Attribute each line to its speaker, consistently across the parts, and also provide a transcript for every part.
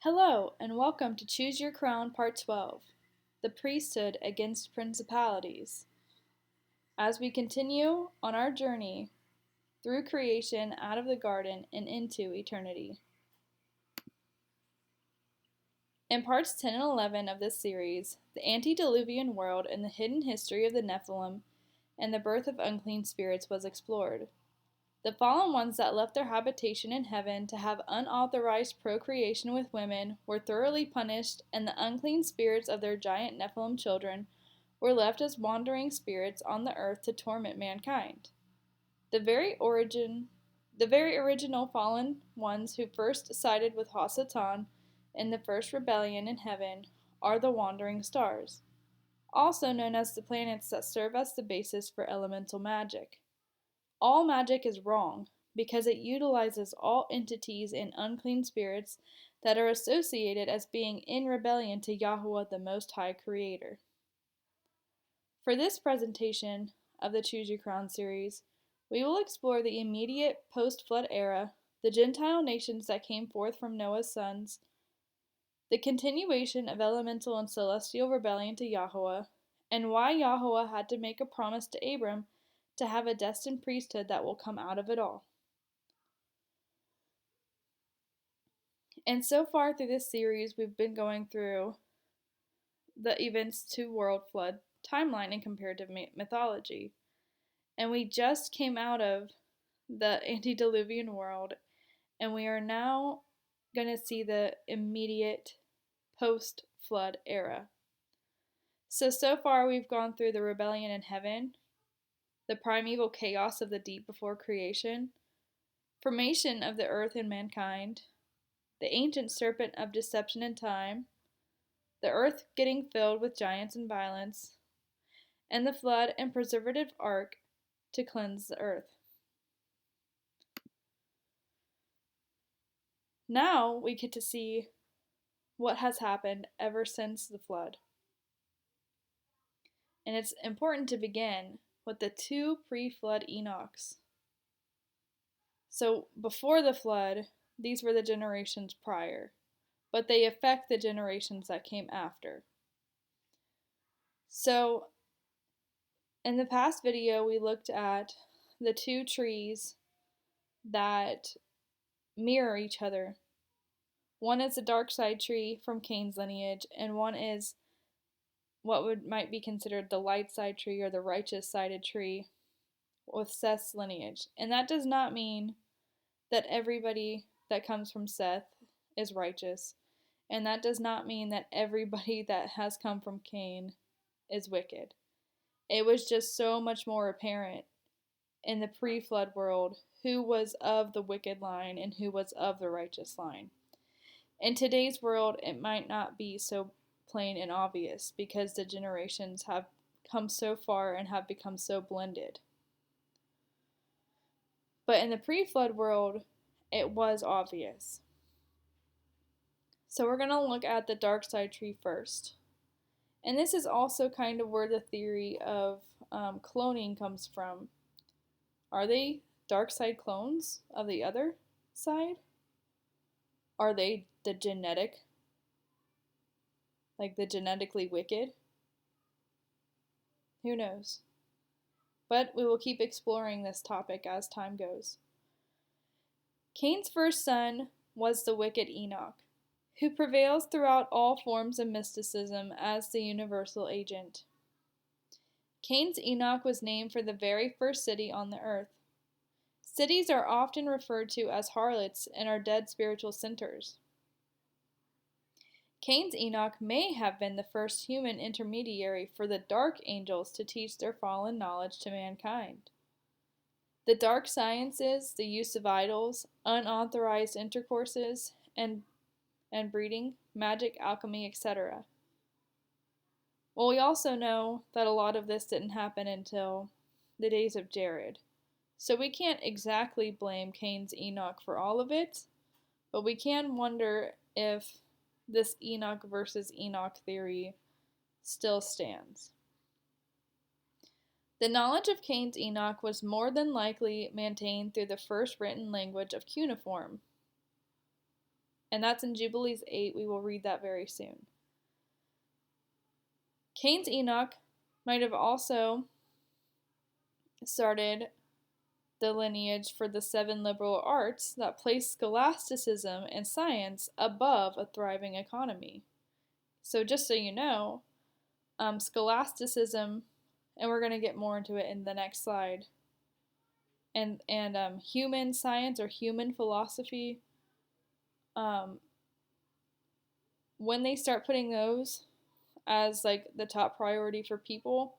Speaker 1: Hello, and welcome to Choose Your Crown Part 12, The Priesthood Against Principalities. As we continue on our journey through creation out of the garden and into eternity. In parts 10 and 11 of this series, the antediluvian world and the hidden history of the Nephilim and the birth of unclean spirits was explored. The fallen ones that left their habitation in heaven to have unauthorized procreation with women were thoroughly punished, and the unclean spirits of their giant Nephilim children were left as wandering spirits on the earth to torment mankind. The very original fallen ones who first sided with Hasatan in the first rebellion in heaven are the wandering stars, also known as the planets that serve as the basis for elemental magic. All magic is wrong because it utilizes all entities and unclean spirits that are associated as being in rebellion to Yahweh, the Most High Creator. For this presentation of the Choose Your Crown series, we will explore the immediate post-flood era, the Gentile nations that came forth from Noah's sons, the continuation of elemental and celestial rebellion to Yahweh, and why Yahweh had to make a promise to Abram to have a destined priesthood that will come out of it all. And so far through this series, we've been going through the events to world flood timeline in comparative mythology. And we just came out of the antediluvian world, and we are now going to see the immediate post-flood era. So far we've gone through the rebellion in heaven, the primeval chaos of the deep before creation, formation of the earth and mankind, the ancient serpent of deception and time, the earth getting filled with giants and violence, and the flood and preservative ark to cleanse the earth. Now we get to see what has happened ever since the flood. And it's important to begin with the two pre-flood Enochs. So before the flood, these were the generations prior, but they affect the generations that came after. So in the past video, we looked at the two trees that mirror each other. One is the dark side tree from Cain's lineage, and one is what might be considered the light side tree or the righteous sided tree with Seth's lineage. And that does not mean that everybody that comes from Seth is righteous. And that does not mean that everybody that has come from Cain is wicked. It was just so much more apparent in the pre-flood world who was of the wicked line and who was of the righteous line. In today's world, it might not be so plain and obvious because the generations have come so far and have become so blended. But in the pre-flood world, it was obvious. So we're going to look at the dark side tree first. And this is also kind of where the theory of cloning comes from. Are they dark side clones of the other side? Are they the genetically wicked? Who knows? But we will keep exploring this topic as time goes. Cain's first son was the wicked Enoch, who prevails throughout all forms of mysticism as the universal agent. Cain's Enoch was named for the very first city on the earth. Cities are often referred to as harlots and are dead spiritual centers. Cain's Enoch may have been the first human intermediary for the dark angels to teach their fallen knowledge to mankind. The dark sciences, the use of idols, unauthorized intercourses, and breeding, magic, alchemy, etc. Well, we also know that a lot of this didn't happen until the days of Jared. So we can't exactly blame Cain's Enoch for all of it, but we can wonder if this Enoch versus Enoch theory still stands. The knowledge of Cain's Enoch was more than likely maintained through the first written language of cuneiform. And that's in Jubilees 8. We will read that very soon. Cain's Enoch might have also started the lineage for the 7 liberal arts that placed scholasticism and science above a thriving economy. So just so you know, scholasticism, and we're going to get more into it in the next slide, and human science or human philosophy, when they start putting those as like the top priority for people,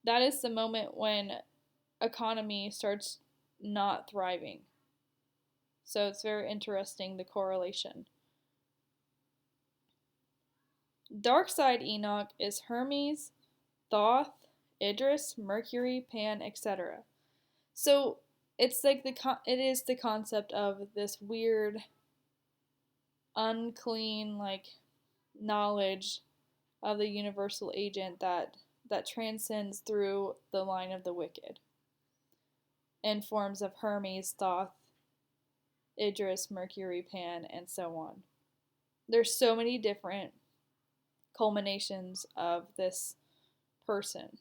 Speaker 1: that is the moment when economy starts not thriving. So it's very interesting, the correlation. Dark side Enoch is Hermes, Thoth, Idris, Mercury, Pan, etc. So it's like it is the concept of this weird, unclean, like, knowledge of the universal agent that transcends through the line of the wicked in forms of Hermes, Thoth, Idris, Mercury, Pan, and so on. There's so many different culminations of this person.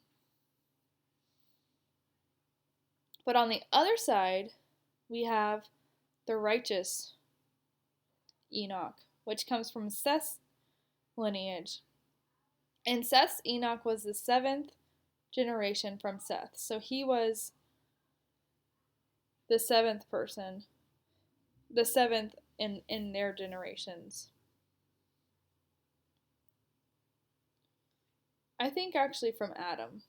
Speaker 1: But on the other side, we have the righteous Enoch, which comes from Seth's lineage. And Seth's Enoch was the 7th generation from Seth. So he was the 7th person, the 7th in their generations. I think actually from Adam.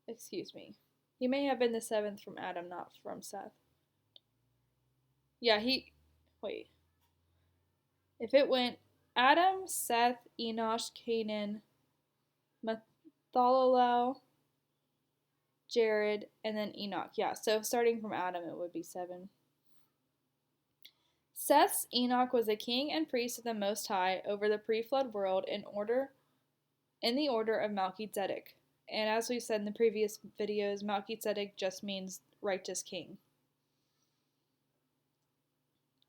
Speaker 1: Excuse me. He may have been the 7th from Adam, not from Seth. Yeah, wait. If it went Adam, Seth, Enosh, Canaan, Methuselah, Jared, and then Enoch. Yeah, so starting from Adam, it would be 7. Seth's Enoch was a king and priest of the Most High over the pre-flood world in the order of Melchizedek. And as we said in the previous videos, Melchizedek just means righteous king.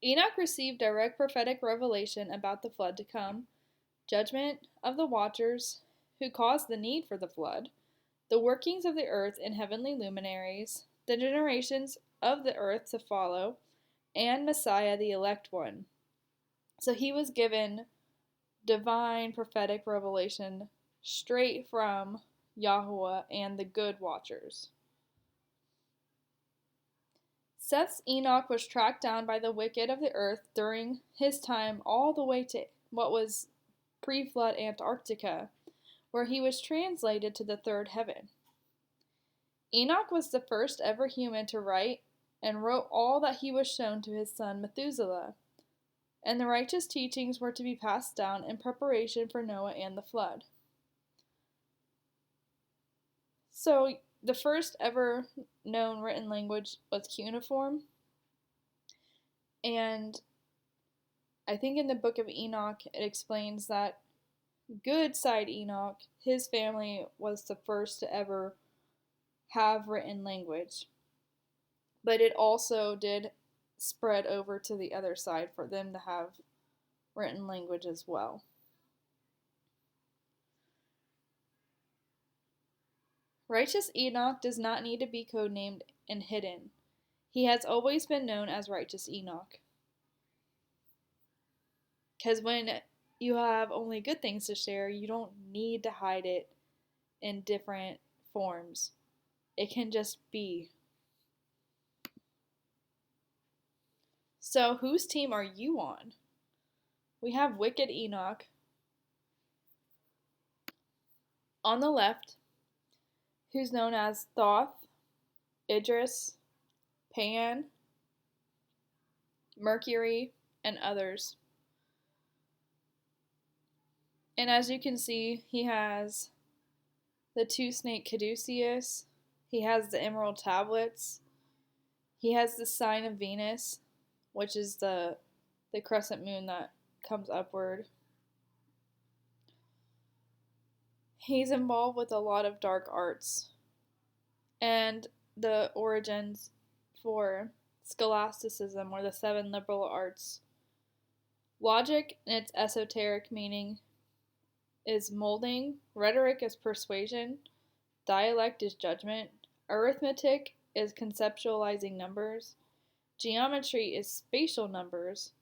Speaker 1: Enoch received direct prophetic revelation about the flood to come, judgment of the watchers who caused the need for the flood, the workings of the earth and heavenly luminaries, the generations of the earth to follow, and Messiah, the elect one. So he was given divine prophetic revelation straight from Yahweh and the good watchers. Seth's Enoch was tracked down by the wicked of the earth during his time all the way to what was pre-flood Antarctica, where he was translated to the 3rd heaven. Enoch was the first ever human to write and wrote all that he was shown to his son Methuselah, and the righteous teachings were to be passed down in preparation for Noah and the flood. So the first ever known written language was cuneiform, and I think in the book of Enoch it explains that good side Enoch, his family was the first to ever have written language, but it also did spread over to the other side for them to have written language as well. Righteous Enoch does not need to be codenamed and hidden. He has always been known as Righteous Enoch. Because when you have only good things to share, you don't need to hide it in different forms. It can just be. So, whose team are you on? We have Wicked Enoch on the left, who's known as Thoth, Idris, Pan, Mercury, and others. And as you can see, he has the 2-snake caduceus, he has the emerald tablets, he has the sign of Venus, which is the crescent moon that comes upward. He's involved with a lot of dark arts, and the origins for scholasticism, or the 7 liberal arts, Logic, in its esoteric meaning, is molding, rhetoric is persuasion, dialect is judgment, arithmetic is conceptualizing numbers, geometry is spatial numbers,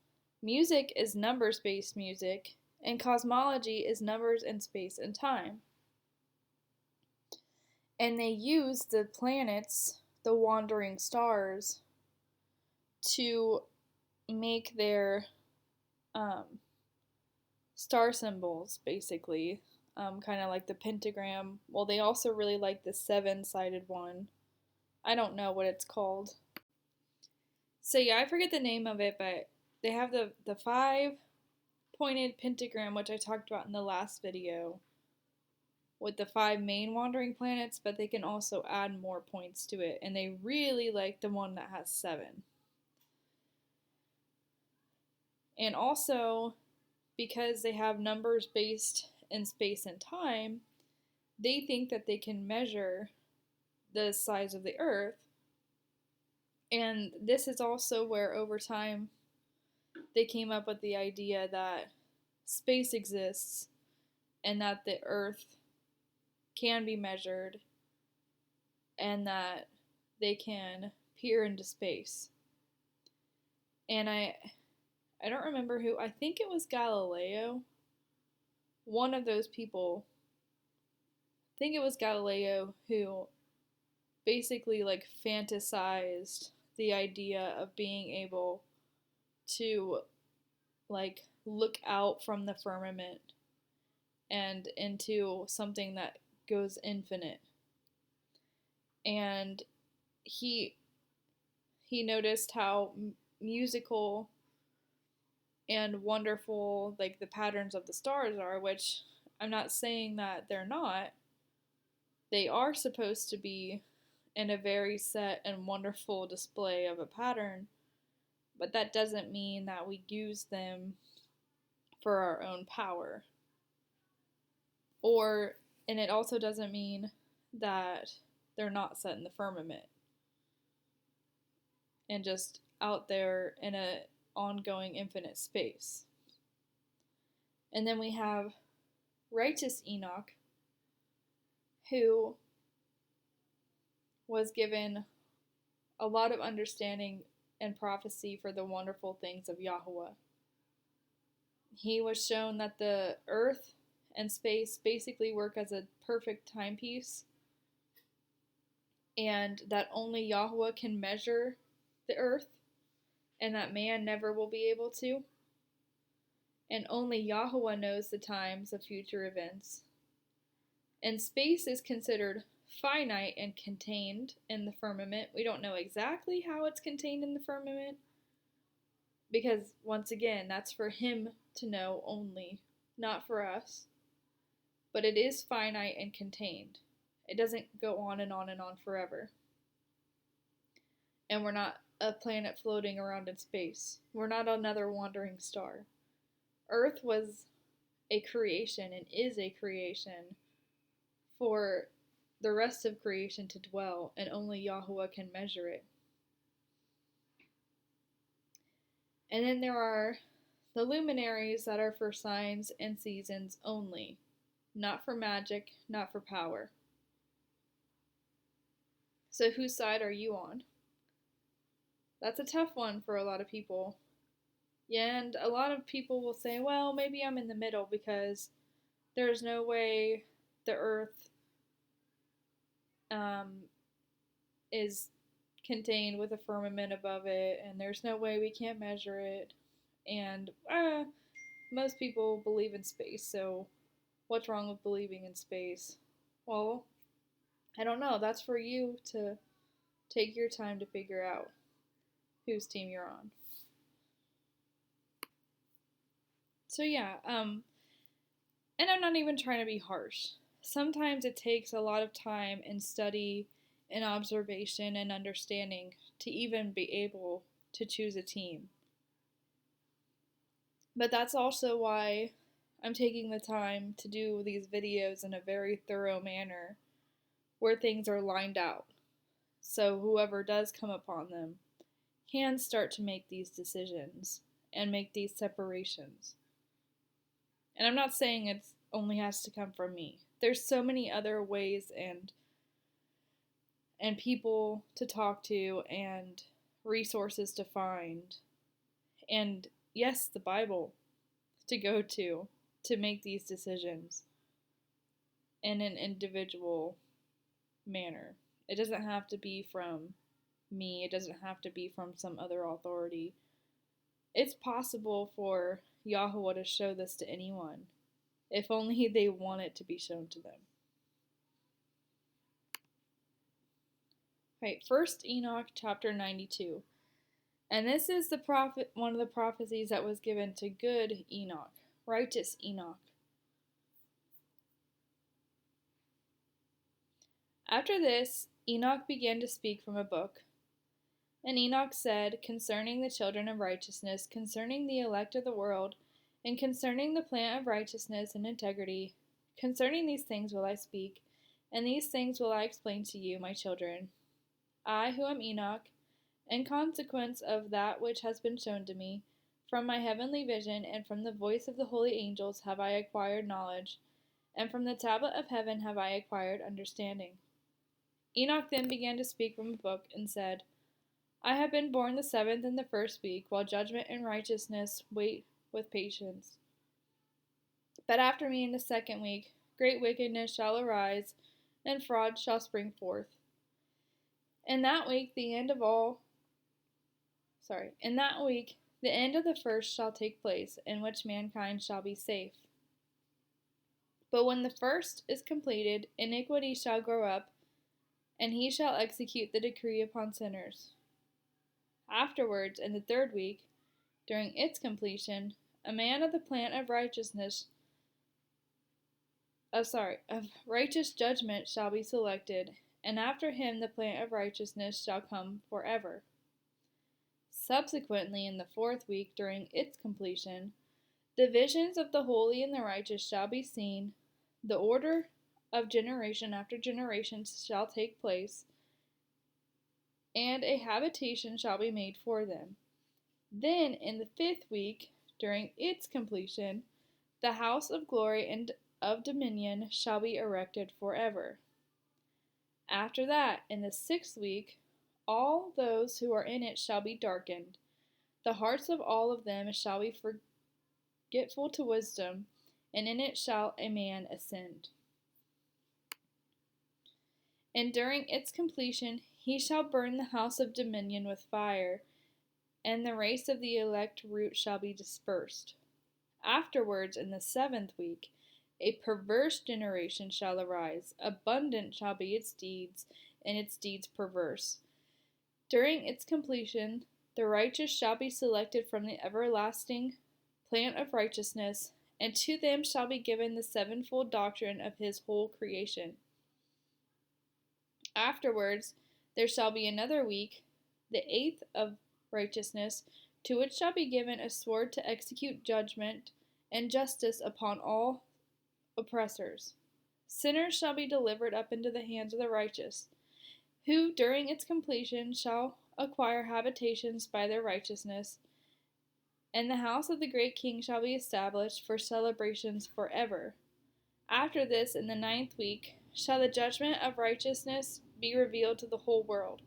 Speaker 1: music is numbers based music, and cosmology is numbers in space and time. And they use the planets, the wandering stars, to make their star symbols, basically. Kind of like the pentagram. Well, they also really like the seven-sided one. I don't know what it's called. So yeah, I forget the name of it, but they have the five-pointed pentagram, which I talked about in the last video, with the five main wandering planets, but they can also add more points to it, and they really like the one that has 7. And also, because they have numbers based in space and time, they think that they can measure the size of the Earth. And this is also where, over time, they came up with the idea that space exists and that the Earth can be measured and that they can peer into space. And I don't remember who, I think it was Galileo. One of those people, I think it was Galileo, who basically like fantasized the idea of being able to like look out from the firmament and into something that goes infinite. And he noticed how musical and wonderful like the patterns of the stars are, which I'm not saying that they're not. They are supposed to be in a very set and wonderful display of a pattern, but that doesn't mean that we use them for our own power. And it also doesn't mean that they're not set in the firmament and just out there in a ongoing infinite space. And then we have righteous Enoch, who was given a lot of understanding and prophecy for the wonderful things of Yahweh. He was shown that the earth and space basically work as a perfect timepiece, and that only Yahweh can measure the earth, and that man never will be able to. And only Yahweh knows the times of future events. And space is considered finite and contained in the firmament. We don't know exactly how it's contained in the firmament, because once again, that's for him to know only, not for us. But it is finite and contained. It doesn't go on and on and on forever. And we're not a planet floating around in space. We're not another wandering star. Earth was a creation and is a creation for the rest of creation to dwell, and only Yahweh can measure it. And then there are the luminaries that are for signs and seasons only, not for magic, not for power. So whose side are you on? That's a tough one for a lot of people. Yeah, and a lot of people will say, well, maybe I'm in the middle because there's no way the earth is contained with a firmament above it, and there's no way we can't measure it. And most people believe in space, so what's wrong with believing in space? Well, I don't know. That's for you to take your time to figure out whose team you're on. So yeah, and I'm not even trying to be harsh. Sometimes it takes a lot of time and study and observation and understanding to even be able to choose a team. But that's also why I'm taking the time to do these videos in a very thorough manner where things are lined out. So whoever does come upon them can start to make these decisions and make these separations. And I'm not saying it only has to come from me. There's so many other ways and people to talk to and resources to find. And yes, the Bible to go to make these decisions in an individual manner. It doesn't have to be from me, it doesn't have to be from some other authority. It's possible for Yahweh to show this to anyone, if only they want it to be shown to them. Right, First Enoch chapter 92. And this is one of the prophecies that was given to good Enoch, righteous Enoch. After this, Enoch began to speak from a book. And Enoch said, concerning the children of righteousness, concerning the elect of the world, and concerning the plant of righteousness and integrity, concerning these things will I speak, and these things will I explain to you, my children. I, who am Enoch, in consequence of that which has been shown to me, from my heavenly vision and from the voice of the holy angels have I acquired knowledge, and from the tablet of heaven have I acquired understanding. Enoch then began to speak from a book, and said, I have been born the 7th in the 1st week, while judgment and righteousness wait with patience. But after me in the 2nd week, great wickedness shall arise, and fraud shall spring forth. In that week, the end of the first shall take place, in which mankind shall be safe. But when the first is completed, iniquity shall grow up, and he shall execute the decree upon sinners. Afterwards, in the 3rd week, during its completion, a man of the plant of righteous judgment shall be selected, and after him the plant of righteousness shall come forever. Subsequently, in the 4th week, during its completion, the visions of the holy and the righteous shall be seen, the order of generation after generation shall take place, and a habitation shall be made for them. Then, in the 5th week, during its completion, the house of glory and of dominion shall be erected forever. After that, in the 6th week, all those who are in it shall be darkened. The hearts of all of them shall be forgetful to wisdom, and in it shall a man ascend. And during its completion, he shall burn the house of dominion with fire, and the race of the elect root shall be dispersed. Afterwards, in the 7th week, a perverse generation shall arise. Abundant shall be its deeds, and its deeds perverse. During its completion, the righteous shall be selected from the everlasting plant of righteousness, and to them shall be given the sevenfold doctrine of his whole creation. Afterwards, there shall be another week, the 8th of righteousness, to which shall be given a sword to execute judgment and justice upon all oppressors. Sinners shall be delivered up into the hands of the righteous, who during its completion shall acquire habitations by their righteousness, and the house of the great king shall be established for celebrations forever. After this, in the 9th week, shall the judgment of righteousness be revealed to the whole world.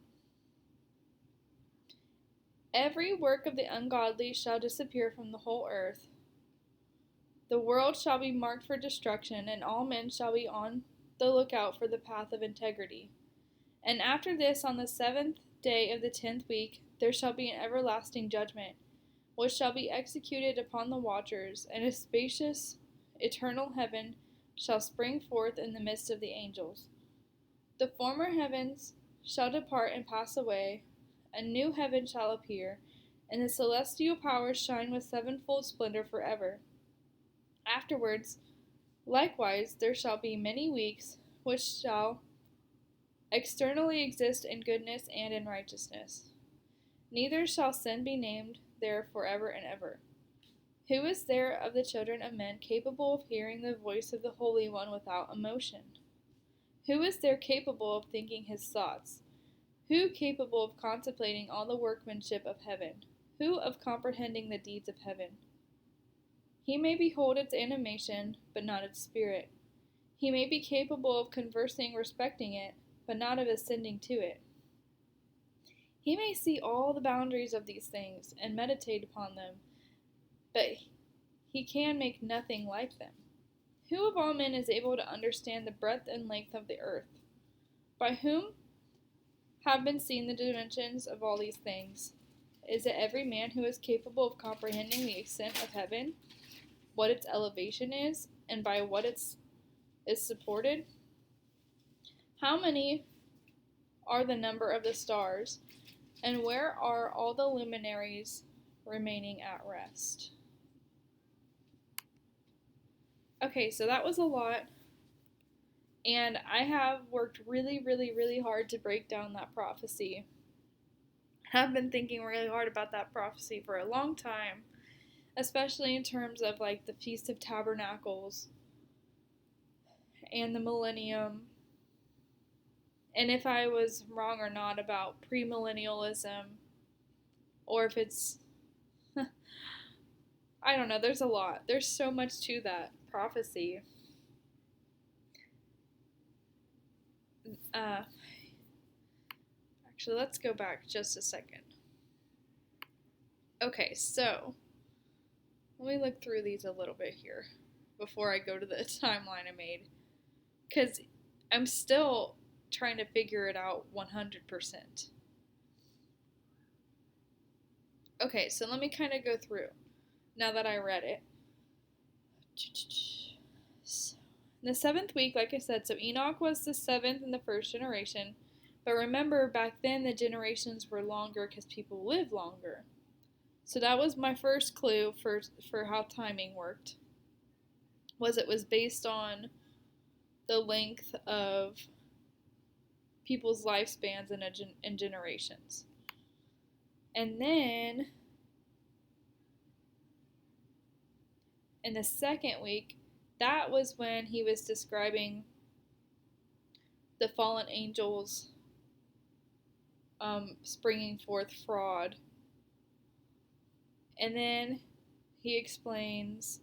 Speaker 1: Every work of the ungodly shall disappear from the whole earth. The world shall be marked for destruction, and all men shall be on the lookout for the path of integrity. And after this, on the 7th day of the 10th week, there shall be an everlasting judgment, which shall be executed upon the watchers, and a spacious, eternal heaven shall spring forth in the midst of the angels. The former heavens shall depart and pass away, a new heaven shall appear, and the celestial powers shine with sevenfold splendor forever. Afterwards, likewise, there shall be many weeks, which shall externally exist in goodness and in righteousness. Neither shall sin be named there forever and ever. Who is there of the children of men capable of hearing the voice of the Holy One without emotion? Who is there capable of thinking his thoughts? Who capable of contemplating all the workmanship of heaven? Who of comprehending the deeds of heaven? He may behold its animation, but not its spirit. He may be capable of conversing respecting it, but not of ascending to it. He may see all the boundaries of these things, and meditate upon them, but he can make nothing like them. Who of all men is able to understand the breadth and length of the earth? By whom have been seen the dimensions of all these things? Is it every man who is capable of comprehending the extent of heaven, what its elevation is, and by what it is supported? How many are the number of the stars, and where are all the luminaries remaining at rest? Okay, so that was a lot, and I have worked really, really, really hard to break down that prophecy. I've been thinking really hard about that prophecy for a long time, especially in terms of like the Feast of Tabernacles and the millennium, and if I was wrong or not about premillennialism, or if it's I don't know, there's a lot. There's so much to that prophecy. Actually, let's go back just a second. Okay, so let me look through these a little bit here before I go to the timeline I made, because I'm still trying to figure it out 100%. Okay, so let me kind of go through now that I read it. In the 7th week, like I said, so Enoch was the 7th in the first generation. But remember, back then the generations were longer because people lived longer. So that was my first clue for how timing worked. It was based on the length of people's lifespans in generations. And then in the 2nd week, that was when he was describing the fallen angels springing forth fraud. And then he explains,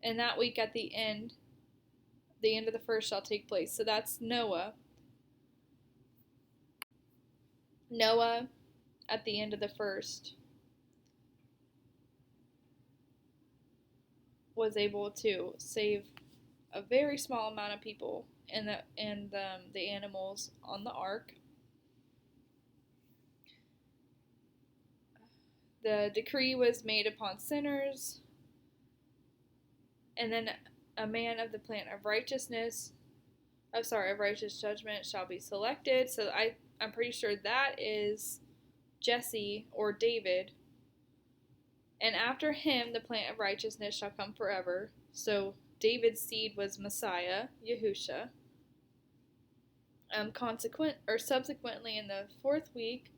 Speaker 1: and that week at the end of the first shall take place. So that's Noah. Noah at the end of the first was able to save a very small amount of people and the animals on the ark. The decree was made upon sinners, and then a man of the plan of righteous judgment shall be selected. So I'm pretty sure that is Jesse or David. And after him, the plant of righteousness shall come forever. So David's seed was Messiah, Yahusha. Subsequently, in the 4th week,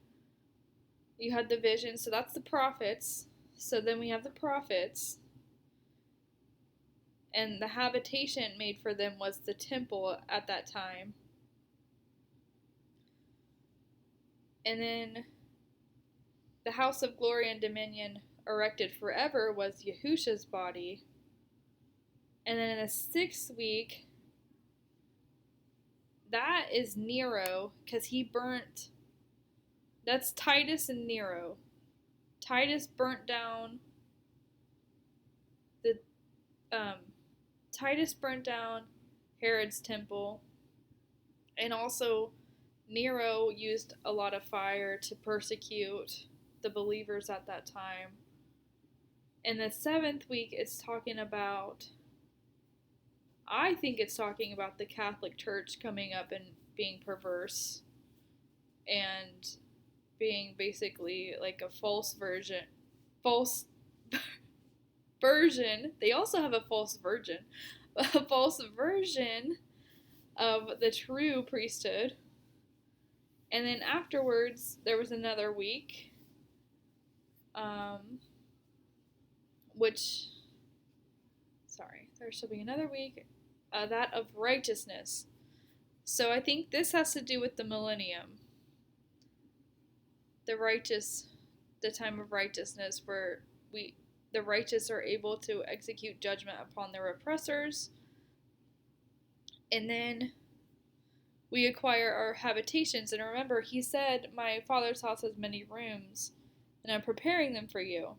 Speaker 1: you had the vision. So that's the prophets. So then we have the prophets. And the habitation made for them was the temple at that time. And then the house of glory and dominion erected forever was Yahusha's body. And then in the 6th week, that is Nero, because he burnt. That's Titus and Nero. Titus burnt down Herod's temple, and also Nero used a lot of fire to persecute the believers at that time. In the 7th week, I think it's talking about the Catholic Church coming up and being perverse and being basically like a false version. They also have a false version of the true priesthood. And then afterwards, there was another week, there shall be another week, that of righteousness. So I think this has to do with the millennium. the righteous, the time of righteousness, where we the righteous are able to execute judgment upon their oppressors, and then we acquire our habitations. And remember, he said, "My Father's house has many rooms, and I'm preparing them for you."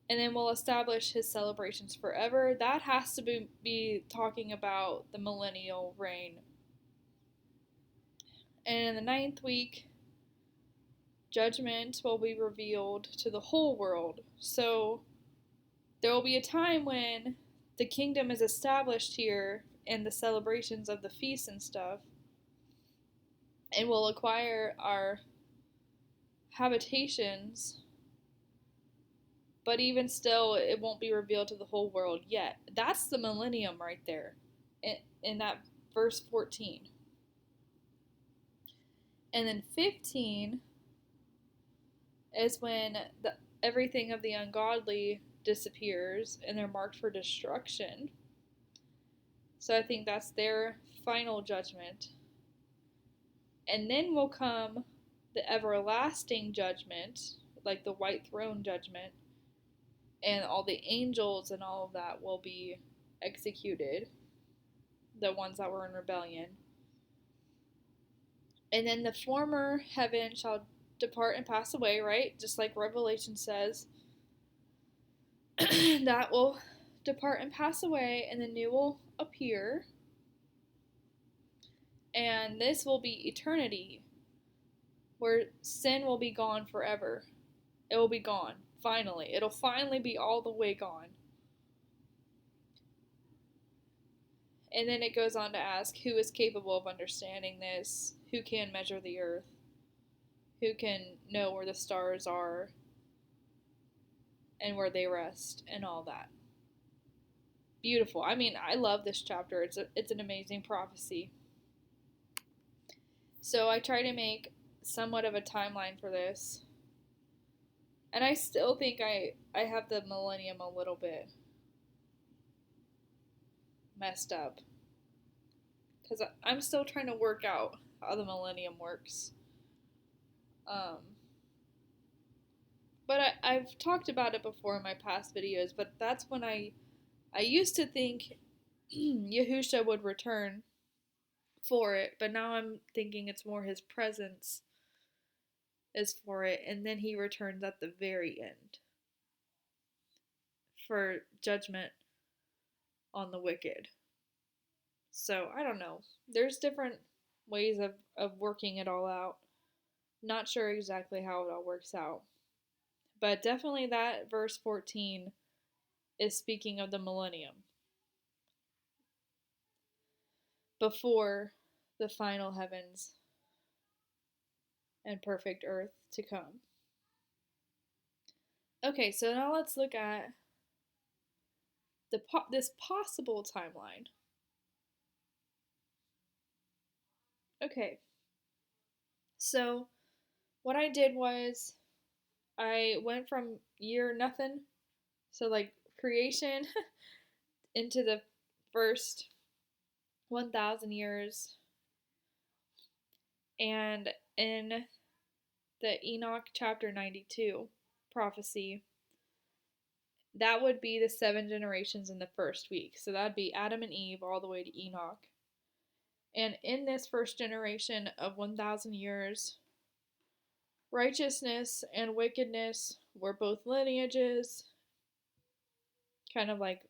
Speaker 1: And then we'll establish his celebrations forever. That has to be talking about the millennial reign. And in the 9th week, judgment will be revealed to the whole world. So there will be a time when the kingdom is established here and the celebrations of the feasts and stuff, and we'll acquire our habitations, but even still, it won't be revealed to the whole world yet. That's the millennium right there in that verse 14. And then 15 is when everything of the ungodly disappears and they're marked for destruction. So I think that's their final judgment. And then will come the everlasting judgment, like the white throne judgment, and all the angels and all of that will be executed, the ones that were in rebellion. And then the former heaven shall depart and pass away, right? Just like Revelation says. That will depart and pass away, and the new will appear. And this will be eternity, where sin will be gone forever. It will be gone, finally. It'll finally be all the way gone. And then it goes on to ask, who is capable of understanding this? Who can measure the earth? Who can know where the stars are and where they rest and all that? Beautiful. I mean, I love this chapter. It's an amazing prophecy. So I try to make somewhat of a timeline for this. And I still think I have the millennium a little bit messed up. Because I'm still trying to work out how the millennium works. But I've talked about it before in my past videos, but that's when I used to think Yahusha would return for it, but now I'm thinking it's more his presence is for it, and then he returns at the very end for judgment on the wicked. So I don't know. There's different ways of working it all out. Not sure exactly how it all works out. But definitely that verse 14 is speaking of the millennium. Before the final heavens and perfect earth to come. Okay, so now let's look at this possible timeline. Okay, so what I did was I went from year nothing, so like creation, into the first 1,000 years, and in the Enoch chapter 92 prophecy, that would be the 7 generations in the first week. So that'd be Adam and Eve all the way to Enoch. And in this first generation of 1,000 years, righteousness and wickedness were both lineages, kind of like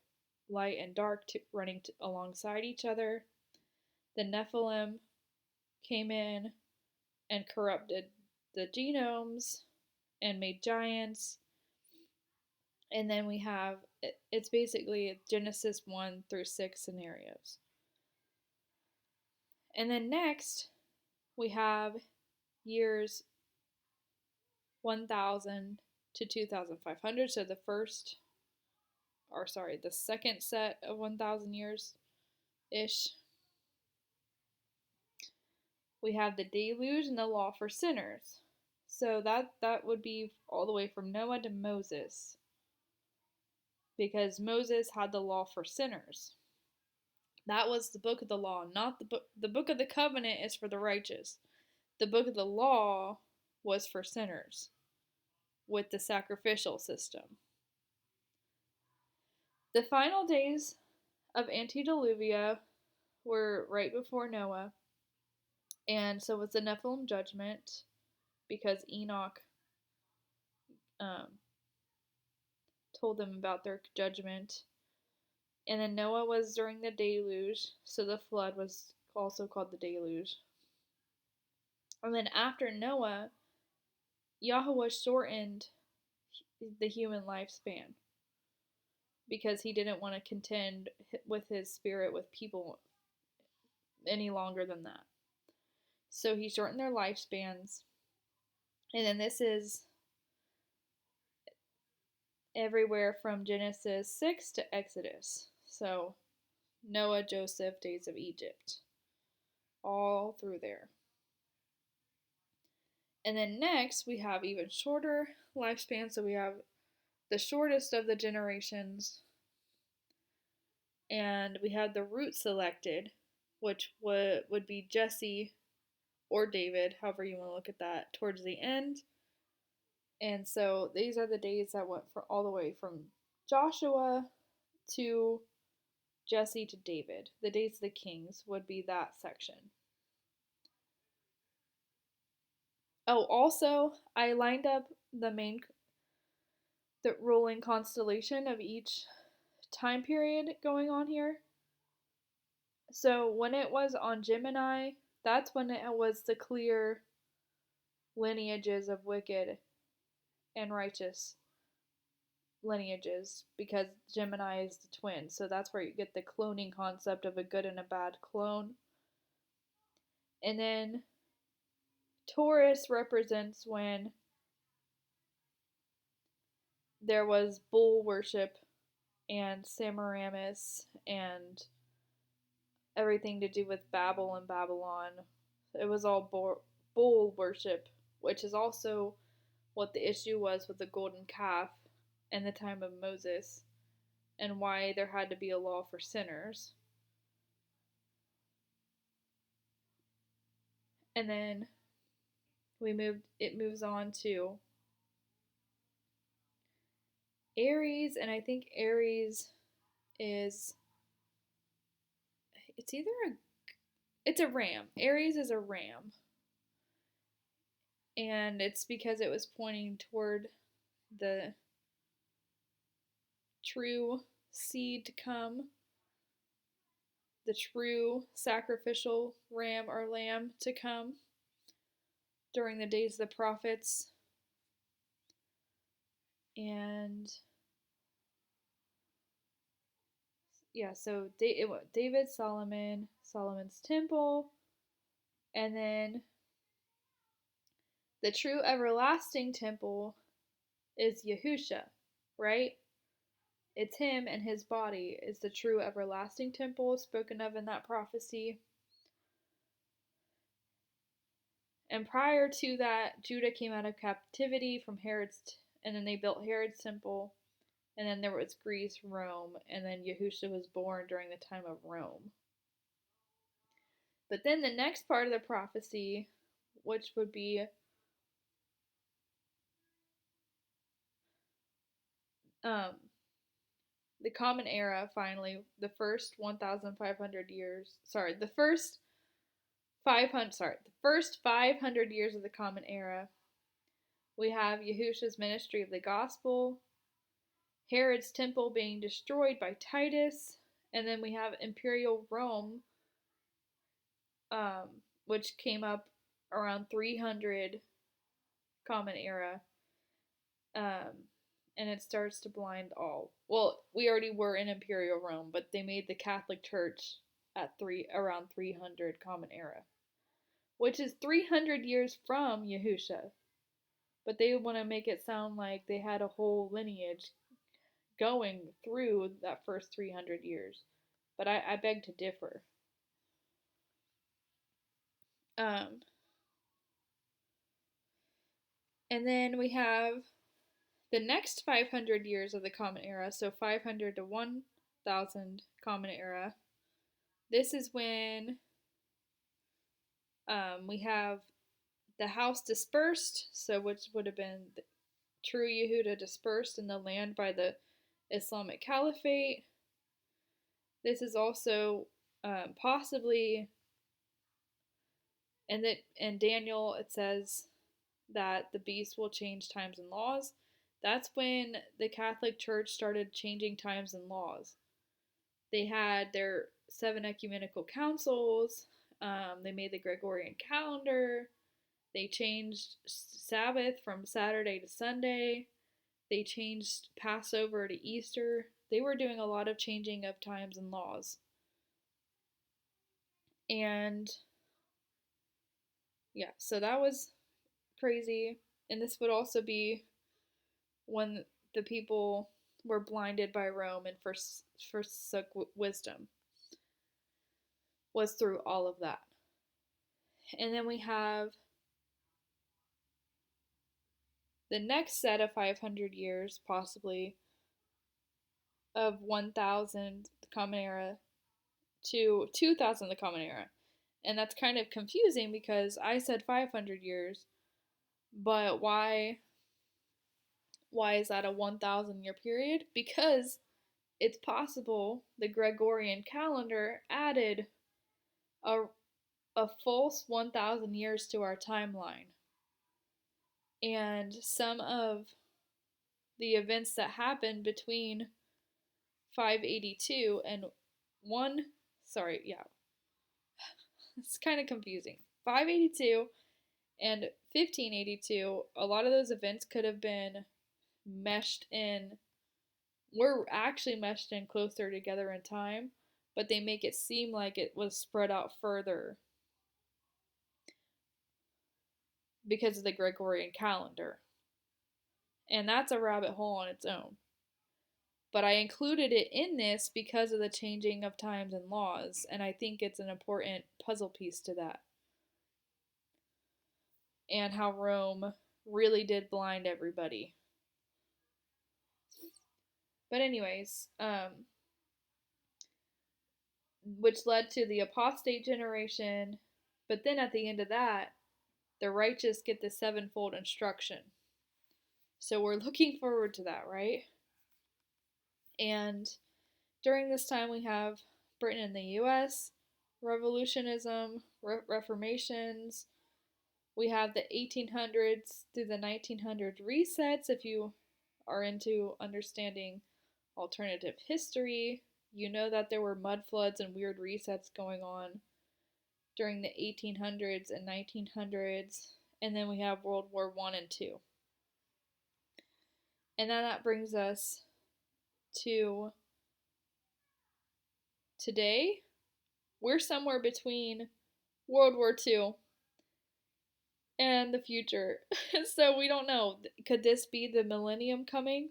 Speaker 1: light and dark running alongside each other. The Nephilim came in and corrupted the genomes and made giants. And then we have, it's basically Genesis 1 through 6 scenarios. And then next, we have years 1,000 to 2,500. So the second set of 1,000 years ish. We have the deluge and the law for sinners. So that would be all the way from Noah to Moses. Because Moses had the law for sinners. That was the book of the law, not the book. The book of the covenant is for the righteous. The book of the law was for sinners with the sacrificial system. The final days of antediluvian were right before Noah, and so was the Nephilim judgment because Enoch um, told them about their judgment. And then Noah was during the deluge, so the flood was also called the deluge. And then after Noah, Yahweh shortened the human lifespan because he didn't want to contend with his spirit with people any longer than that. So he shortened their lifespans. And then this is everywhere from Genesis 6 to Exodus. So Noah, Joseph, days of Egypt, all through there. And then next we have even shorter lifespan. So we have the shortest of the generations, and we have the root selected, which would be Jesse or David, however you want to look at that, towards the end. And so these are the days that went for all the way from Joshua to Jesse to David. The days of the kings would be that section. Oh, also, I lined up the ruling constellation of each time period going on here. So when it was on Gemini, that's when it was the clear lineages of wicked and righteous lineages, because Gemini is the twin. So that's where you get the cloning concept of a good and a bad clone. And then Taurus represents when there was bull worship and Semiramis and everything to do with Babel and Babylon. It was all bull worship, which is also what the issue was with the golden calf in the time of Moses, and why there had to be a law for sinners. And then it moves on to Aries, and I think Aries is it's a ram. Aries is a ram. And it's because it was pointing toward the true seed to come, the true sacrificial ram or lamb to come during the days of the prophets. And yeah, so David, Solomon's temple, and then the true everlasting temple is Yahusha, right? It's him, and his body is the true everlasting temple spoken of in that prophecy. And prior to that, Judah came out of captivity from and then they built Herod's temple, and then there was Greece, Rome, and then Yahusha was born during the time of Rome. But then the next part of the prophecy, which would be the Common Era, finally, the first 1,500 years. The first 500 years of the Common Era. We have Yahusha's ministry of the gospel, Herod's temple being destroyed by Titus, and then we have Imperial Rome, which came up around 300 Common Era, and it starts to blind all. Well, we already were in Imperial Rome, but they made the Catholic Church at around 300 Common Era, which is 300 years from Yahusha. But they want to make it sound like they had a whole lineage going through that first 300 years. But I beg to differ. And then we have the next 500 years of the Common Era, so 500 to 1000 Common Era. This is when we have the house dispersed, so which would have been the true Yehuda dispersed in the land by the Islamic Caliphate. This is also possibly, and that in Daniel it says that the beast will change times and laws. That's when the Catholic Church started changing times and laws. They had their 7 ecumenical councils. They made the Gregorian calendar. They changed Sabbath from Saturday to Sunday. They changed Passover to Easter. They were doing a lot of changing of times and laws. And yeah, so that was crazy. And this would also be when the people were blinded by Rome and forsook wisdom, was through all of that. And then we have the next set of 500 years, possibly, of 1000 the Common Era to 2000 the Common Era. And that's kind of confusing because I said 500 years, but why is that a 1000-year period? Because it's possible the Gregorian calendar added a, a false 1000 years to our timeline. And some of the events that happened between 582 and it's kind of confusing. 582 and 1582, a lot of those events could have been were actually meshed in closer together in time, but they make it seem like it was spread out further because of the Gregorian calendar. And that's a rabbit hole on its own. But I included it in this because of the changing of times and laws, and I think it's an important puzzle piece to that. And how Rome really did blind everybody. But anyways, which led to the apostate generation, but then at the end of that, the righteous get the sevenfold instruction. So we're looking forward to that, right? And during this time, we have Britain and the US, revolutionism, reformations. We have the 1800s through the 1900 resets. If you are into understanding alternative history, you know that there were mud floods and weird resets going on during the 1800s and 1900s. And then we have World War I and II. And then that brings us to today. We're somewhere between World War II and the future. So we don't know. Could this be the millennium coming?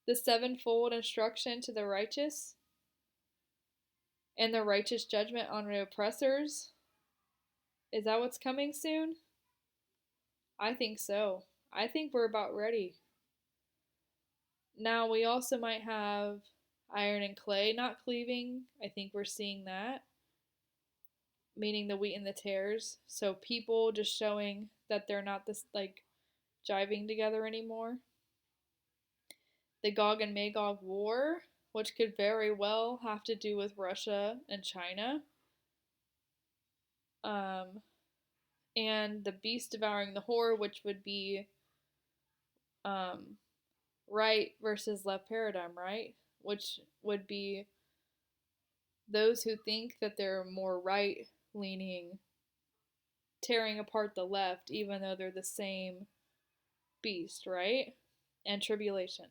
Speaker 1: The sevenfold instruction to the righteous? And the righteous judgment on the oppressors? Is that what's coming soon? I think so. I think we're about ready. Now, we also might have iron and clay not cleaving. I think we're seeing that. Meaning the wheat and the tares. So people just showing that they're not this jiving together anymore. The Gog and Magog war, which could very well have to do with Russia and China. And the beast devouring the whore, which would be right versus left paradigm, right? Which would be those who think that they're more right leaning, tearing apart the left, even though they're the same beast, right? And tribulation.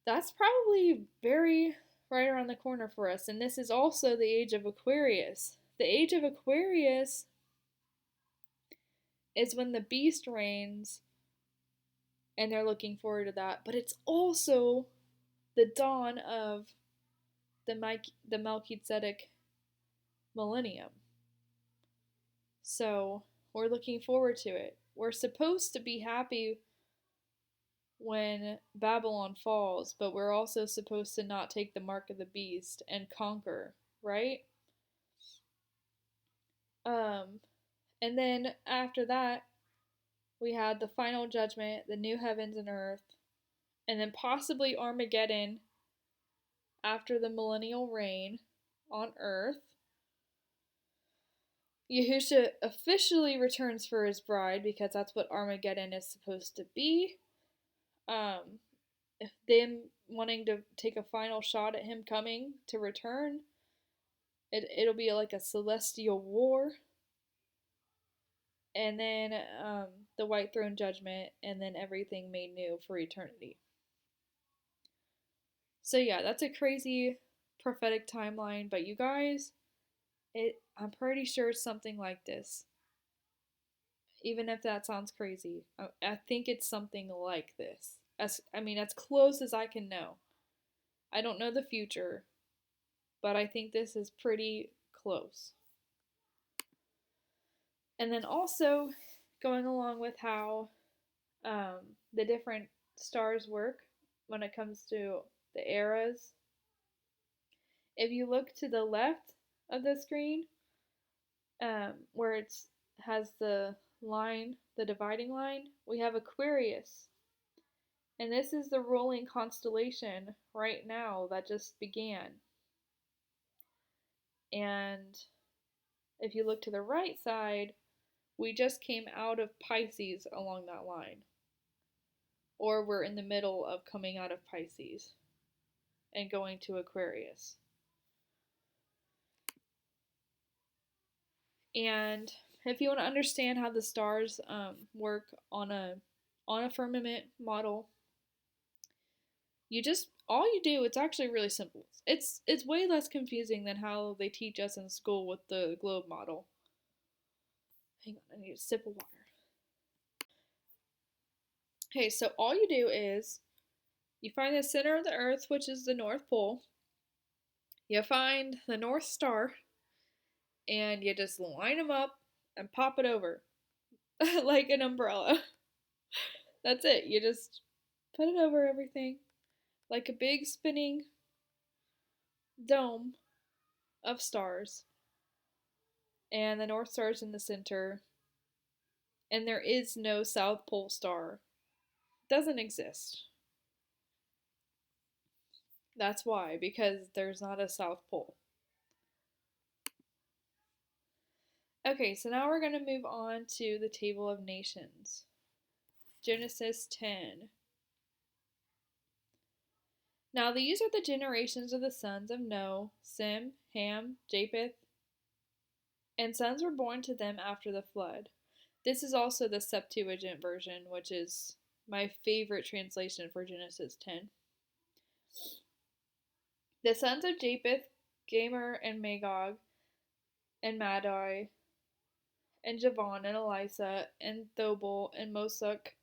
Speaker 1: That's probably very right around the corner for us. And this is also the age of Aquarius. The age of Aquarius is when the beast reigns, and they're looking forward to that. But it's also the dawn of the Melchizedek millennium. So we're looking forward to it. We're supposed to be happy when Babylon falls, but we're also supposed to not take the mark of the beast and conquer, right? And then after that, we had the final judgment, the new heavens and earth, and then possibly Armageddon after the millennial reign on earth. Yahusha officially returns for his bride because that's what Armageddon is supposed to be. Them wanting to take a final shot at him coming to return. It'll be like a celestial war. And then the white throne judgment, and then everything made new for eternity. So yeah, that's a crazy prophetic timeline, but you guys, I'm pretty sure it's something like this. Even if that sounds crazy, I think it's something like this. As close as I can know. I don't know the future, but I think this is pretty close. And then also going along with how the different stars work when it comes to the eras. If you look to the left of the screen, where it has the line, the dividing line, we have Aquarius. And this is the ruling constellation right now that just began. And if you look to the right side, we just came out of Pisces along that line. Or we're in the middle of coming out of Pisces and going to Aquarius. And if you want to understand how the stars work on a firmament model, all you do, it's actually really simple. It's way less confusing than how they teach us in school with the globe model. Hang on, I need a sip of water. Okay, so all you do is you find the center of the earth, which is the North Pole. You find the North Star, and you just line them up and pop it over like an umbrella. That's it. You just put it over everything like a big spinning dome of stars. And the North Star's in the center. And there is no South Pole star. It doesn't exist. That's why, because there's not a South Pole. Okay, so now we're going to move on to the Table of Nations. Genesis 10. Now these are the generations of the sons of Noah, Sem, Ham, Japheth, and sons were born to them after the flood. This is also the Septuagint version, which is my favorite translation for Genesis 10. The sons of Japheth, Gomer and Magog, and Madai, and Javan and Elisa, and Thobal, and Mosuk,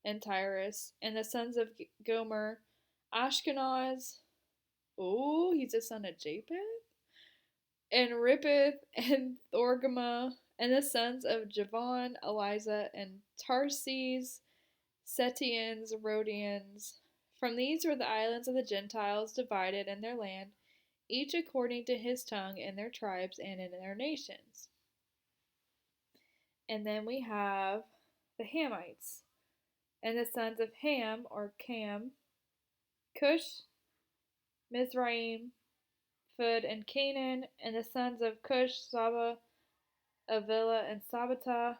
Speaker 1: and Tyrus, and the sons of Gomer, Ashkenaz. Oh, he's a son of Japheth? And Rippeth, and Thorgama, and the sons of Javan, Eliza, and Tarses, Setians, Rhodians. From these were the islands of the Gentiles divided in their land, each according to his tongue in their tribes and in their nations. And then we have the Hamites, and the sons of Ham, or Cam, Cush, Mizraim, Phud, and Canaan, and the sons of Cush, Saba, Avila, and Sabata,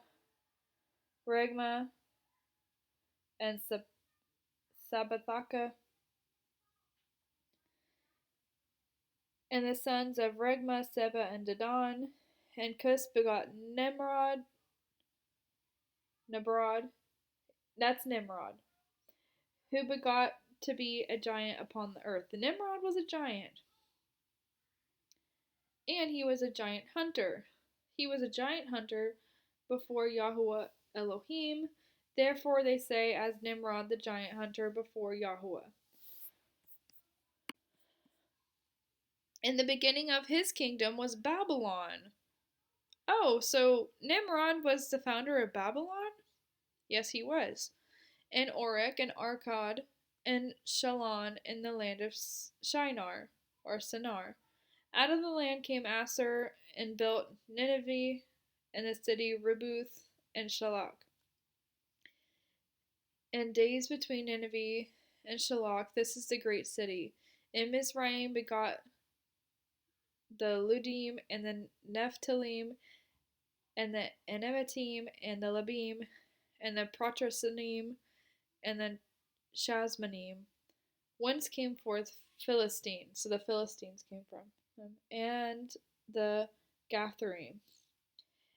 Speaker 1: Regma, and Sabathaka. And the sons of Regma, Seba, and Dedan, and Cush begot Nimrod, that's Nimrod, who begot to be a giant upon the earth. The Nimrod was a giant, and he was a giant hunter. He was a giant hunter before Yahweh Elohim. Therefore they say, as Nimrod the giant hunter before Yahweh. And the beginning of his kingdom was Babylon. Oh, so Nimrod was the founder of Babylon? Yes, he was. And Orech and Arkad and Shalon in the land of Shinar, or Sinar. Out of the land came Asur and built Nineveh and the city Rebuth and Shalach. And days between Nineveh and Shalach, this is the great city. And Mizraim begot the Ludim and the Nephtalim and the Anemitim and the Labim and the Patrasanim and the Shazmanim. Whence came forth Philistines, so the Philistines came from them, and the Gatharim.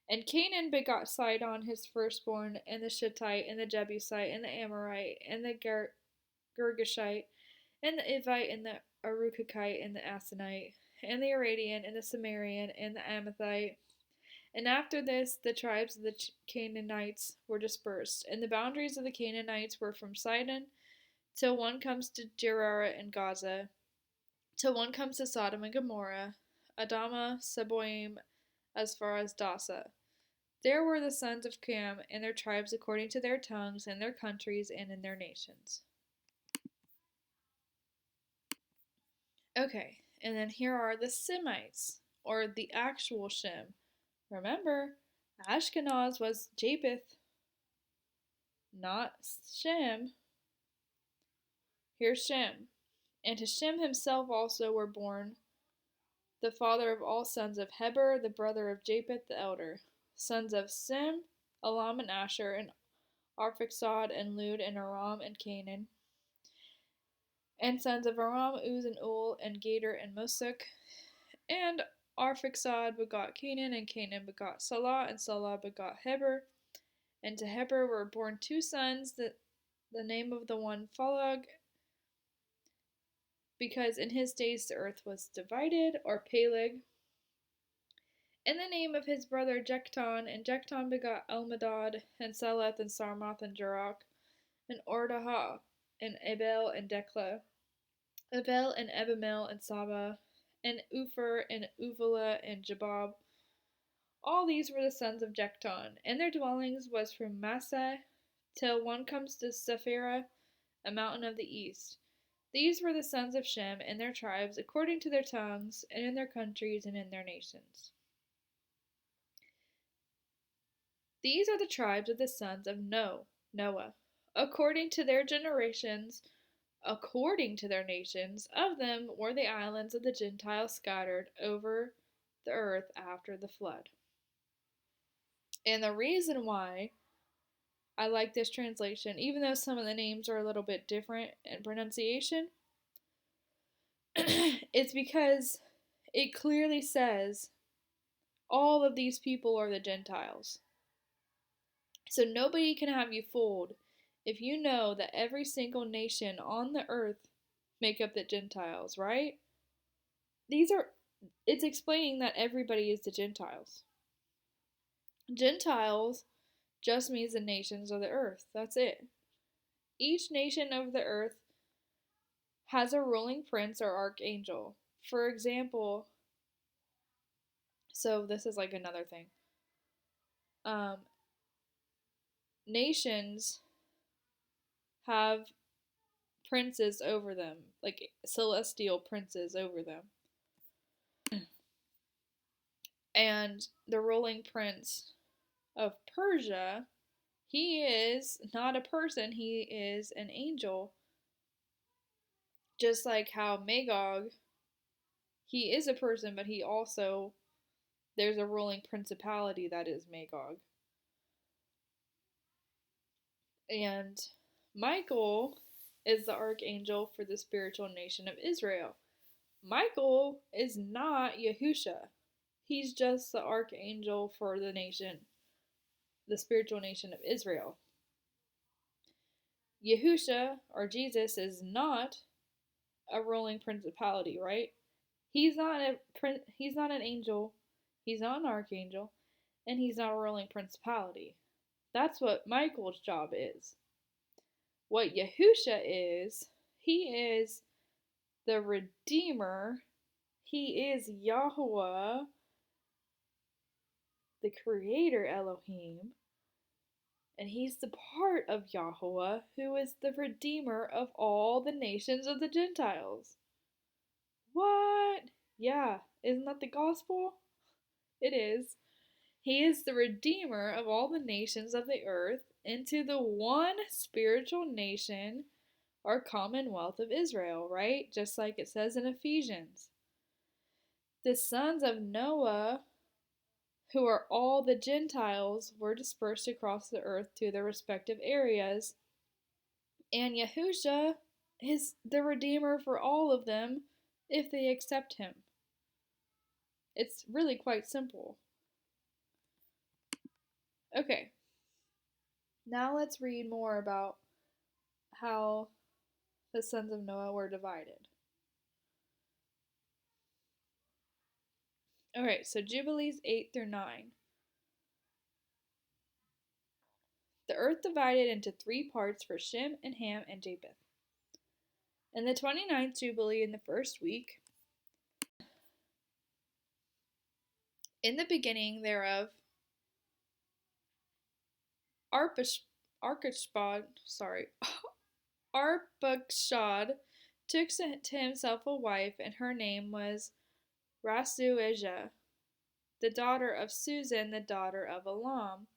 Speaker 1: And Canaan begot Sidon his firstborn, and the Shittite, and the Jebusite, and the Amorite, and the Girgashite, and the Ivite, and the Arukakite, and the Assanite, and the Aradian, and the Samarian, and the Amathite. And after this, the tribes of the Canaanites were dispersed, and the boundaries of the Canaanites were from Sidon till one comes to Gerar and Gaza, till one comes to Sodom and Gomorrah, Adama, Seboim, as far as Dasa. There were the sons of Cam and their tribes according to their tongues and their countries and in their nations. Okay, and then here are the Semites, or the actual Shem. Remember, Ashkenaz was Japheth, not Shem. Here's Shem. And to Shem himself also were born the father of all sons of Heber, the brother of Japheth the elder, sons of Sem, Elam and Asher, and Arphaxad and Lud and Aram and Canaan, and sons of Aram, Uz and Ul, and Gader and Mosuk, and Arphaxad begot Canaan, and Canaan begot Salah, and Salah begot Heber, and to Heber were born two sons, the name of the one Phalag, because in his days the earth was divided, or Peleg, and the name of his brother Jecton, and Jecton begot Elmadad, and Seleth, and Sarmoth, and Jeroch, and Ordaha, and Abel, and Dekla, Abel, and Ebamel, and Saba, and Ufar, and Uvala, and Jabab. All these were the sons of Jecton, and their dwellings was from Massah till one comes to Sephirah, a mountain of the east. These were the sons of Shem and their tribes according to their tongues, and in their countries, and in their nations. These are the tribes of the sons of Noah, according to their generations, according to their nations. Of them were the islands of the Gentiles scattered over the earth after the flood. And the reason why I like this translation, even though some of the names are a little bit different in pronunciation, it's because it clearly says all of these people are the Gentiles. So nobody can have you fooled if you know that every single nation on the earth make up the Gentiles, right? It's explaining that everybody is the Gentiles. Gentiles just means the nations of the earth. That's it. Each nation of the earth has a ruling prince or archangel. For example, so this is like another thing. Nations have princes over them, like celestial princes over them. And the ruling prince of Persia, he is not a person, he is an angel. Just like how Magog, he is a person, but he also, there's a ruling principality that is Magog. And Michael is the archangel for the spiritual nation of Israel. Michael is not Yahusha. He's just the archangel for the nation, the spiritual nation of Israel. Yahusha, or Jesus, is not a ruling principality, right? He's not an angel, he's not an archangel, and he's not a ruling principality. That's what Michael's job is. What Yahusha is, he is the Redeemer. He is Yahuwah, the Creator Elohim, and he's the part of Yahuwah who is the Redeemer of all the nations of the Gentiles. What? Yeah, isn't that the gospel? It is. He is the redeemer of all the nations of the earth into the one spiritual nation or commonwealth of Israel, right? Just like it says in Ephesians. The sons of Noah, who are all the Gentiles, were dispersed across the earth to their respective areas, and Yahusha is the Redeemer for all of them if they accept him. It's really quite simple. Okay, now let's read more about how the sons of Noah were divided. Okay, so Jubilees 8 through 9. The earth divided into 3 parts for Shem and Ham and Japheth. In the 29th Jubilee in the first week, in the beginning thereof, Arpachshad, Arpachshad took to himself a wife, and her name was Rasuijah, the daughter of Susan, the daughter of Elam.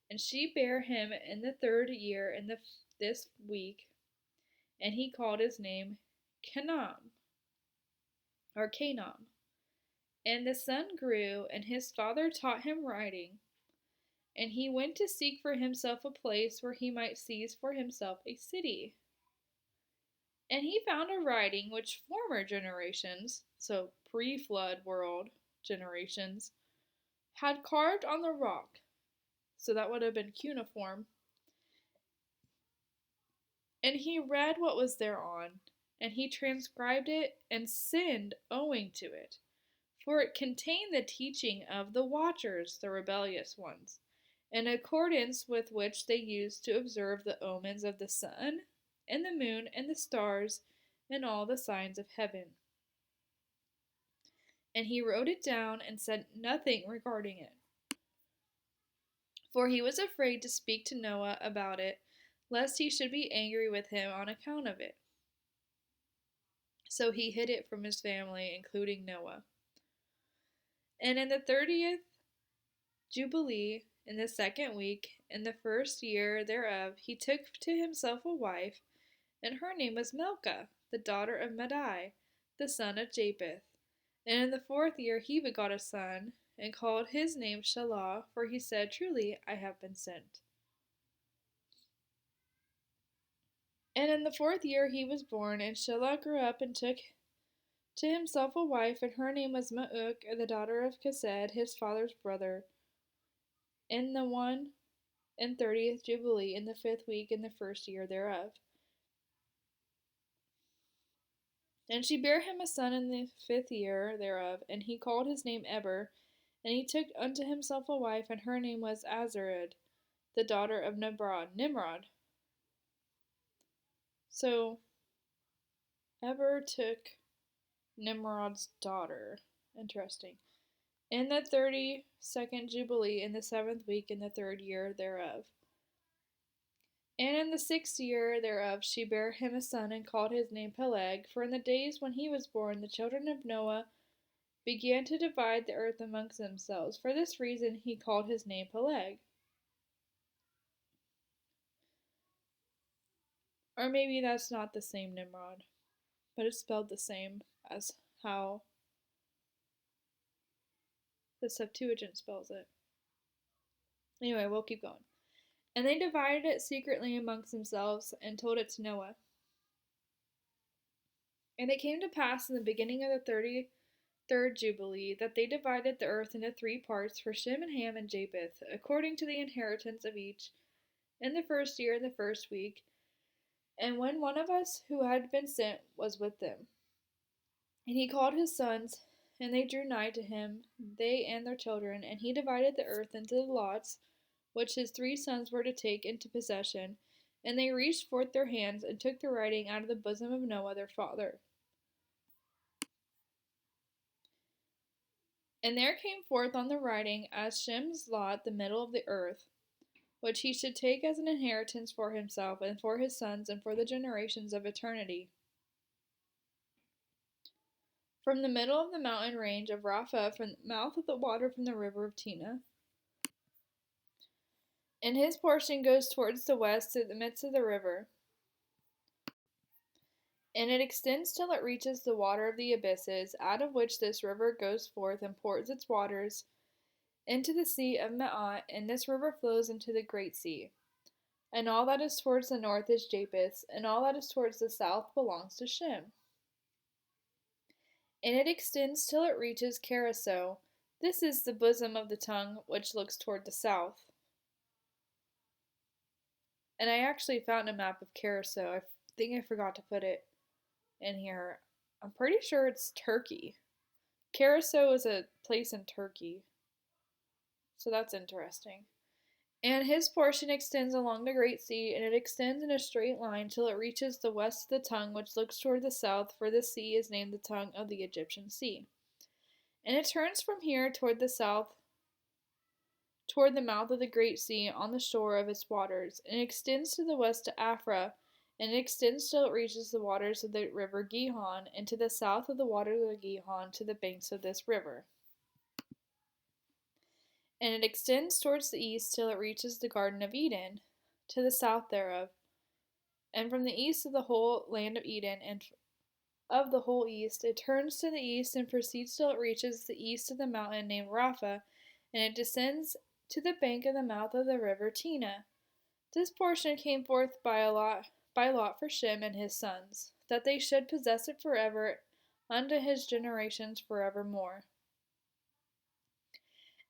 Speaker 1: And she bare him in the 3rd year in this week, and he called his name Canaan. And the son grew, and his father taught him writing. And he went to seek for himself a place where he might seize for himself a city. And he found a writing which former generations, so pre-flood world generations, had carved on the rock. So that would have been cuneiform. And he read what was thereon, and he transcribed it and sinned owing to it. For it contained the teaching of the watchers, the rebellious ones, in accordance with which they used to observe the omens of the sun, and the moon, and the stars, and all the signs of heaven. And he wrote it down and said nothing regarding it. For he was afraid to speak to Noah about it, lest he should be angry with him on account of it. So he hid it from his family, including Noah. And in the 30th Jubilee, in the 2nd week, in the 1st year thereof, he took to himself a wife, and her name was Milcah, the daughter of Madai, the son of Japheth. And in the 4th year he begot a son, and called his name Shelah, for he said, Truly I have been sent. And in the 4th year he was born, and Shelah grew up and took to himself a wife, and her name was Ma'uk, the daughter of Chesed, his father's brother. In the 31st Jubilee, in the 5th week, in the 1st year thereof. And she bare him a son in the 5th year thereof, and he called his name Eber. And he took unto himself a wife, and her name was Azarad, the daughter of Nimrod. So Eber took Nimrod's daughter. Interesting. In the 32nd Jubilee, in the 7th week, in the 3rd year thereof. And in the 6th year thereof she bare him a son, and called his name Peleg. For in the days when he was born, the children of Noah began to divide the earth amongst themselves. For this reason he called his name Peleg. Or maybe that's not the same Nimrod, but it's spelled the same as how the Septuagint spells it. Anyway, we'll keep going. And they divided it secretly amongst themselves, and told it to Noah. And it came to pass in the beginning of the 33rd Jubilee that they divided the earth into 3 parts for Shem and Ham and Japheth, according to the inheritance of each, in the 1st year in the 1st week. And when one of us who had been sent was with them, and he called his sons, and they drew nigh to him, they and their children, and he divided the earth into the lots, which his 3 sons were to take into possession. And they reached forth their hands, and took the writing out of the bosom of Noah their father. And there came forth on the writing as Shem's lot the middle of the earth, which he should take as an inheritance for himself, and for his sons, and for the generations of eternity. From the middle of the mountain range of Rapha, from the mouth of the water from the river of Tina, And his portion goes towards the west through the midst of the river, and it extends till it reaches the water of the abysses, out of which this river goes forth and pours its waters into the sea of Ma'at, and this river flows into the great sea. And all that is towards the north is Japheth, and all that is towards the south belongs to Shem. And it extends till it reaches Carasso. This is the bosom of the tongue which looks toward the south. And I actually found a map of Carasso. I think I forgot to put it in here. I'm pretty sure it's Turkey. Carasso is a place in Turkey. So that's interesting. And his portion extends along the great sea, and it extends in a straight line till it reaches the west of the tongue which looks toward the south, for the sea is named the tongue of the Egyptian sea. And it turns from here toward the south, toward the mouth of the great sea on the shore of its waters, and it extends to the west to Afra, and it extends till it reaches the waters of the river Gihon, and to the south of the waters of the Gihon to the banks of this river. And it extends towards the east till it reaches the Garden of Eden, to the south thereof. And from the east of the whole land of Eden, and of the whole east, it turns to the east and proceeds till it reaches the east of the mountain named Rapha, and it descends to the bank of the mouth of the river Tina. This portion came forth by lot for Shem and his sons, that they should possess it forever unto his generations forevermore.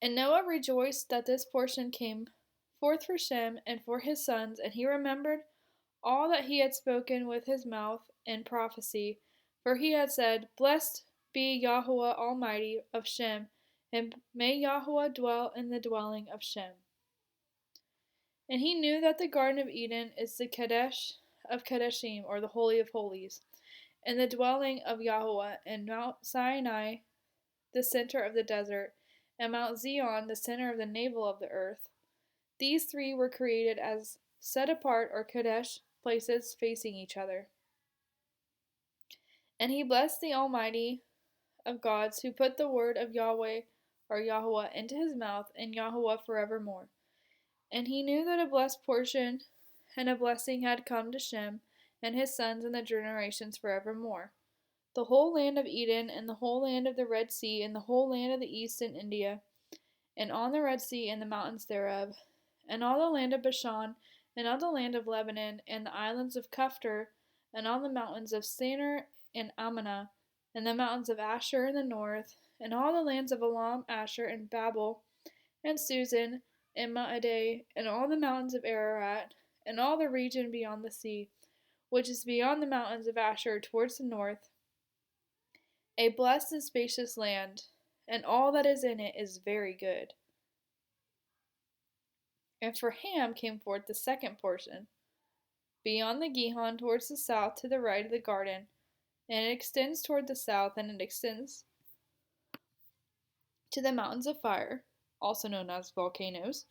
Speaker 1: And Noah rejoiced that this portion came forth for Shem and for his sons, and he remembered all that he had spoken with his mouth in prophecy, for he had said, Blessed be Yahweh Almighty of Shem, and may Yahweh dwell in the dwelling of Shem. And he knew that the Garden of Eden is the Kadesh of Kadeshim, or the Holy of Holies, and the dwelling of Yahweh, and Mount Sinai, the center of the desert, and Mount Zion, the center of the navel of the earth. These three were created as set apart or Kadesh places facing each other. And he blessed the Almighty of gods, who put the word of Yahweh or Yahweh into his mouth, and Yahweh forevermore. And he knew that a blessed portion and a blessing had come to Shem and his sons and the generations forevermore. The whole land of Eden, and the whole land of the Red Sea, and the whole land of the east and India, and on the Red Sea and the mountains thereof, and all the land of Bashan, and all the land of Lebanon, and the islands of Cuphtor, and all the mountains of Sinir and Ammana, and the mountains of Asher in the north, and all the lands of Elam, Asher, and Babel, and Susan, and Maadah, and all the mountains of Ararat, and all the region beyond the sea, which is beyond the mountains of Asher towards the north, a blessed and spacious land, and all that is in it is very good. And for Ham came forth the second portion, beyond the Gihon towards the south to the right of the garden, and it extends toward the south, and it extends to the mountains of fire, also known as volcanoes,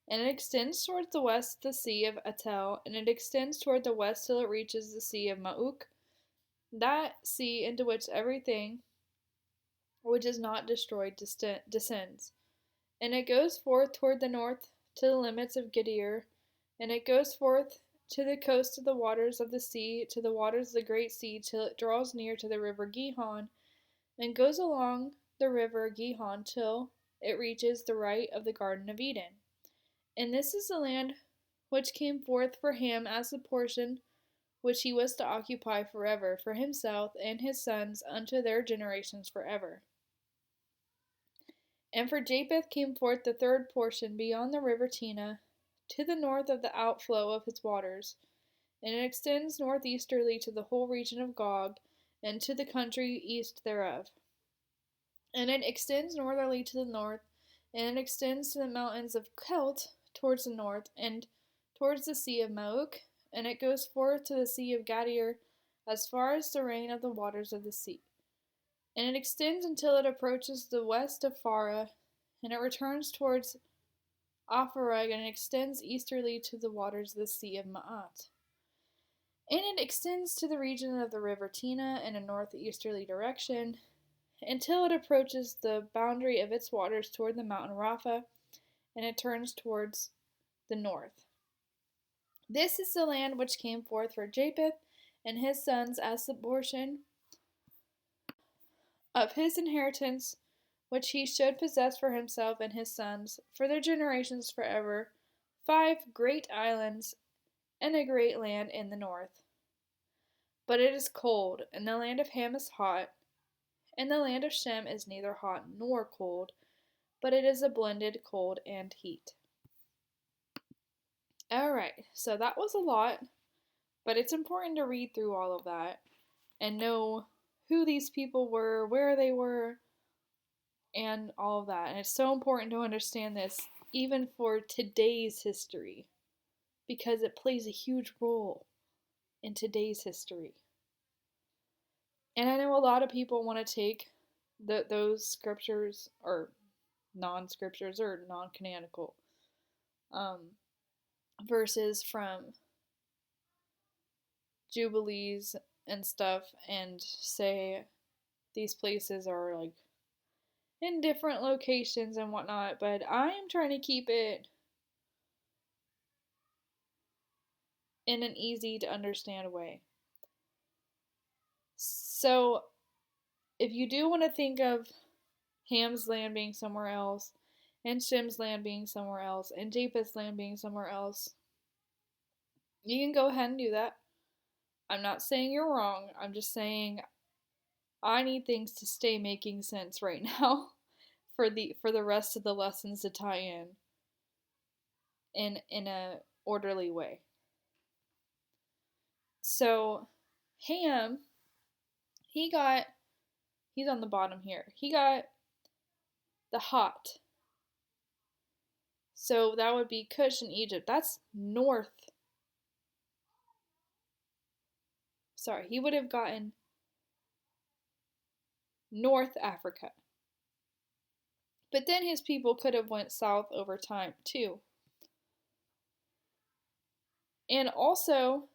Speaker 1: and it extends toward the west the sea of Atel, and it extends toward the west till it reaches the sea of Ma'uk, that sea into which everything which is not destroyed descends. And it goes forth toward the north to the limits of Gideor, and it goes forth to the coast of the waters of the sea, to the waters of the great sea, till it draws near to the river Gihon, and goes along the river Gihon till it reaches the right of the Garden of Eden. And this is the land which came forth for him as the portion which he was to occupy forever, for himself and his sons unto their generations forever. And for Japheth came forth the third portion beyond the river Tina, to the north of the outflow of its waters, and it extends northeasterly to the whole region of Gog, and to the country east thereof. And it extends northerly to the north, and it extends to the mountains of Kelt towards the north, and towards the sea of Mauk, and it goes forth to the sea of Gadir, as far as the reign of the waters of the sea. And it extends until it approaches the west of Farah, and it returns towards Apharag, and it extends easterly to the waters of the sea of Ma'at. And it extends to the region of the river Tina in a northeasterly direction, until it approaches the boundary of its waters toward the mountain Rapha, and it turns towards the north. This is the land which came forth for Japheth and his sons as the portion of his inheritance, which he should possess for himself and his sons, for their generations forever, 5 great islands, and a great land in the north. But it is cold, and the land of Ham is hot, and the land of Shem is neither hot nor cold, but it is a blended cold and heat. Alright, so that was a lot, but it's important to read through all of that and know who these people were, where they were, and all of that. And it's so important to understand this even for today's history because it plays a huge role in today's history. And I know a lot of people want to take those scriptures or non-scriptures or non-canonical verses from Jubilees and stuff and say these places are like in different locations and whatnot, but I am trying to keep it in an easy to understand way. So, if you do want to think of Ham's land being somewhere else, and Shem's land being somewhere else, and Japheth's land being somewhere else, you can go ahead and do that. I'm not saying you're wrong. I'm just saying I need things to stay making sense right now for the rest of the lessons to tie in a orderly way. So Ham, he's on the bottom here. He got the hot. So that would be Cush in Egypt. That's north. Sorry, he would have gotten North Africa. But then his people could have went south over time too. And also,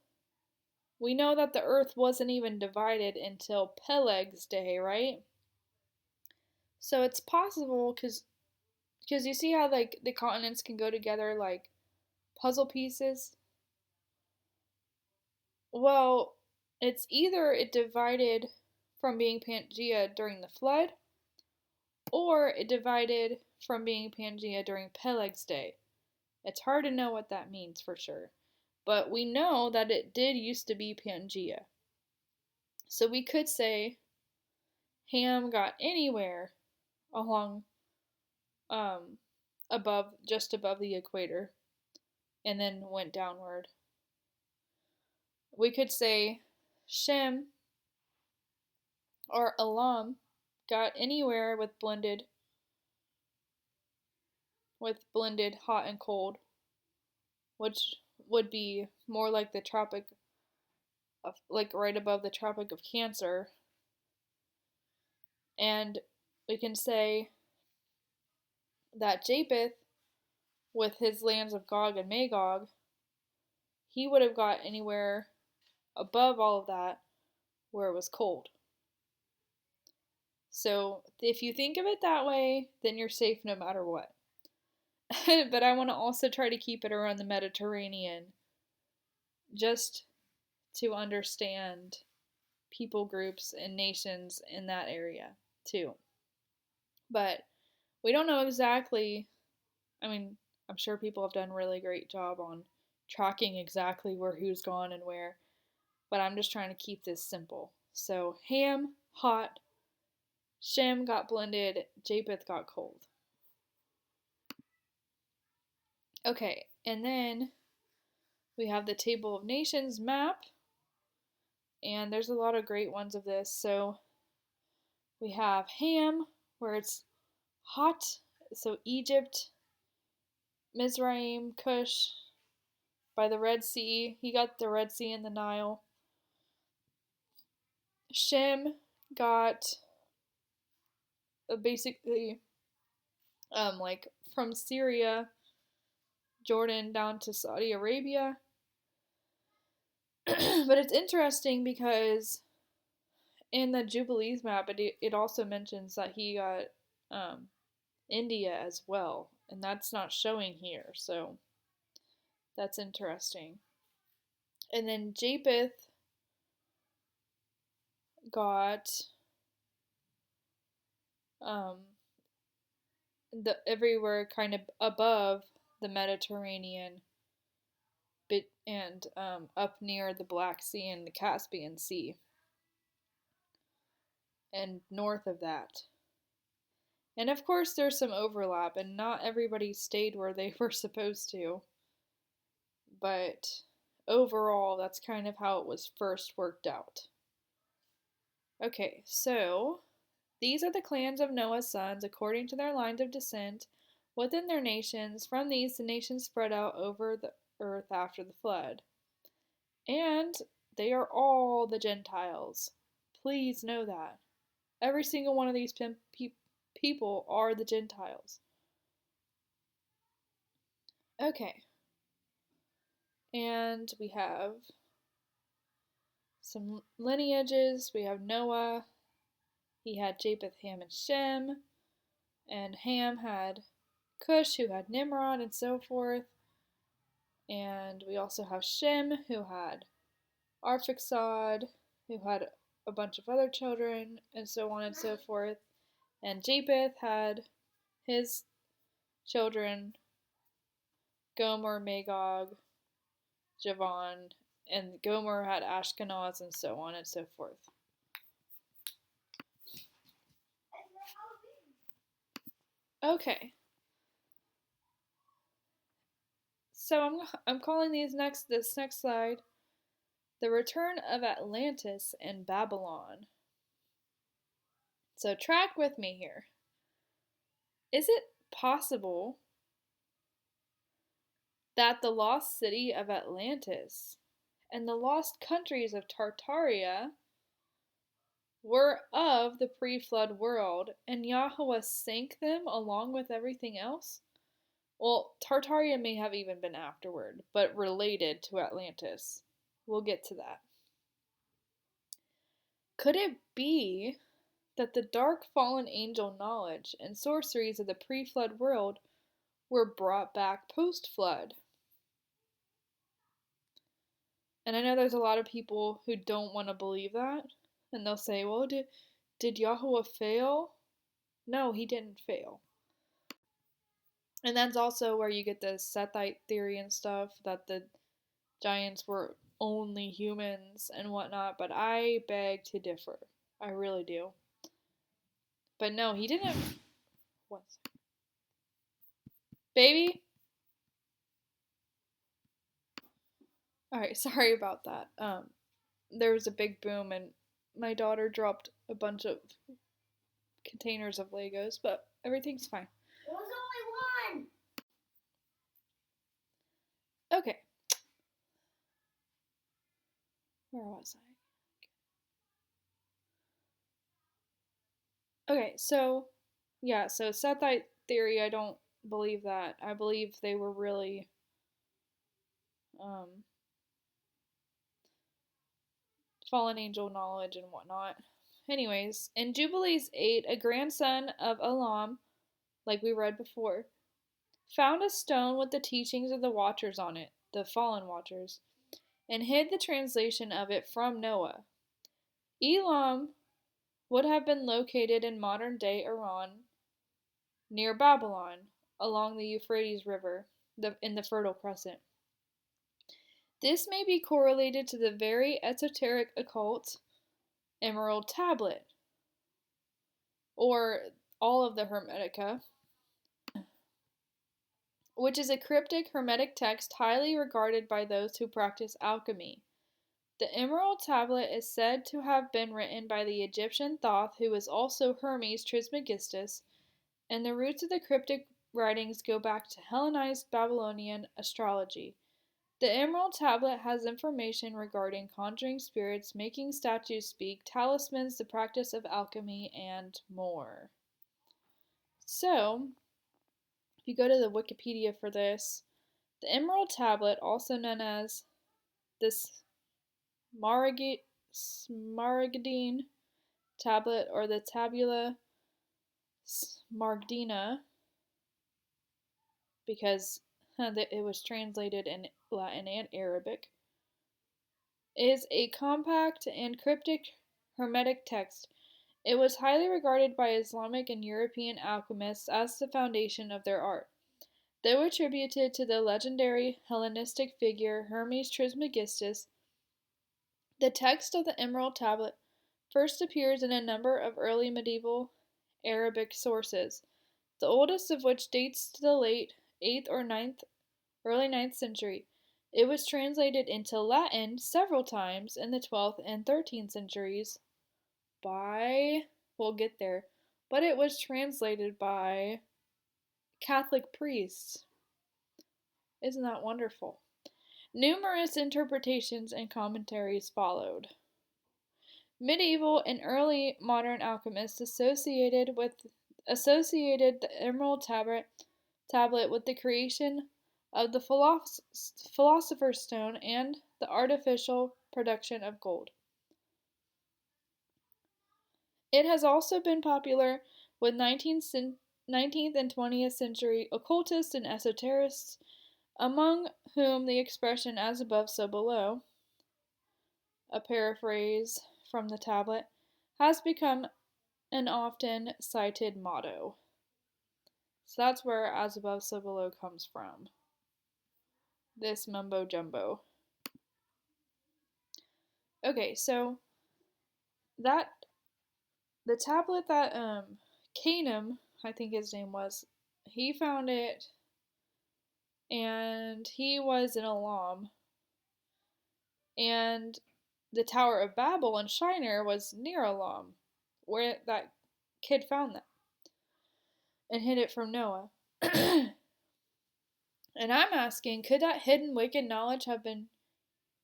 Speaker 1: we know that the earth wasn't even divided until Peleg's day, right? So it's possible because you see how like the continents can go together like puzzle pieces. Well, it's either it divided from being Pangea during the flood, or it divided from being Pangea during Peleg's day. It's hard to know what that means for sure, but we know that it did used to be Pangea. So we could say Ham got anywhere along just above the equator and then went downward. We could say Shem or Elam got anywhere with blended hot and cold, which would be more like the tropic of like right above the Tropic of Cancer. And we can say that Japheth, with his lands of Gog and Magog, he would have got anywhere above all of that where it was cold. So if you think of it that way, then you're safe no matter what. But I want to also try to keep it around the Mediterranean just to understand people groups and nations in that area too. But we don't know exactly. I mean, I'm sure people have done a really great job on tracking exactly where who's gone and where, but I'm just trying to keep this simple. So Ham, hot, Shem got blended, Japheth got cold. Okay, and then we have the Table of Nations map, and there's a lot of great ones of this. So we have Ham, where it's hot, so Egypt, Mizraim, Cush, by the Red Sea. He got the Red Sea and the Nile. Shem got basically like from Syria, Jordan down to Saudi Arabia. But it's interesting because in the Jubilees map, it also mentions that he got India as well, and that's not showing here. So That's interesting. And then Japheth got the everywhere kind of above the Mediterranean, and up near the Black Sea and the Caspian Sea, and north of that. And of course, there's some overlap, and not everybody stayed where they were supposed to. But overall, that's kind of how it was first worked out. Okay, so these are the clans of Noah's sons according to their lines of descent within their nations. From these, the nations spread out over the earth after the flood. And they are all the Gentiles. Please know that. Every single one of these people are the Gentiles. Okay. And we have some lineages. We have Noah. He had Japheth, Ham, and Shem. And Ham had Cush, who had Nimrod, and so forth. And we also have Shem, who had Arphaxad, who had a bunch of other children, and so on and so forth. And Japheth had his children, Gomer, Magog, Javan, and Gomer had Ashkenaz, and so on and so forth. Okay. So I'm calling this next slide the return of Atlantis and Babylon. So track with me here. Is it possible that the lost city of Atlantis and the lost countries of Tartaria were of the pre-flood world, and Yahweh sank them along with everything else? Well, Tartaria may have even been afterward, but related to Atlantis. We'll get to that. Could it be that the dark fallen angel knowledge and sorceries of the pre-flood world were brought back post-flood? And I know there's a lot of people who don't want to believe that, and they'll say, well, did Yahweh fail? No, he didn't fail. And that's also where you get the Sethite theory and stuff, that the giants were only humans and whatnot, but I beg to differ. I really do. But no, he didn't. What? Baby? Alright, sorry about that. There was a big boom and my daughter dropped a bunch of containers of Legos, but everything's fine.
Speaker 2: There was only one!
Speaker 1: Okay. Where was I? Okay, so Sethite theory, I don't believe that. I believe they were really fallen angel knowledge and whatnot. Anyways, in Jubilees 8, a grandson of Elam, like we read before, found a stone with the teachings of the Watchers on it, the fallen Watchers, and hid the translation of it from Noah. Elam would have been located in modern-day Iran, near Babylon, along the Euphrates River, in the Fertile Crescent. This may be correlated to the very esoteric occult Emerald Tablet, or all of the Hermetica, which is a cryptic Hermetic text highly regarded by those who practice alchemy. The Emerald Tablet is said to have been written by the Egyptian Thoth, who was also Hermes Trismegistus, and the roots of the cryptic writings go back to Hellenized Babylonian astrology. The Emerald Tablet has information regarding conjuring spirits, making statues speak, talismans, the practice of alchemy, and more. So, if you go to the Wikipedia for this, the Emerald Tablet, also known as the Smaragdine Tablet or the Tabula Smaragdina, because it was translated in Latin and Arabic, is a compact and cryptic Hermetic text. It was highly regarded by Islamic and European alchemists as the foundation of their art. Though attributed to the legendary Hellenistic figure Hermes Trismegistus, the text of the Emerald Tablet first appears in a number of early medieval Arabic sources, the oldest of which dates to the late 8th or early ninth century. It was translated into Latin several times in the 12th and 13th centuries by, we'll get there, but it was translated by Catholic priests. Isn't that wonderful? Numerous interpretations and commentaries followed. Medieval and early modern alchemists associated the Emerald tablet with the creation of the Philosopher's Stone and the artificial production of gold. It has also been popular with 19th and 20th century occultists and esoterists, among whom the expression as above, so below, a paraphrase from the tablet, has become an often cited motto. So that's where as above, so below comes from. This mumbo jumbo. Okay, so that the tablet that Canum, I think his name was, he found it, and he was an Elam, and the Tower of Babel in Shinar was near Elam, where that kid found that and hid it from Noah. And I'm asking, could that hidden wicked knowledge have been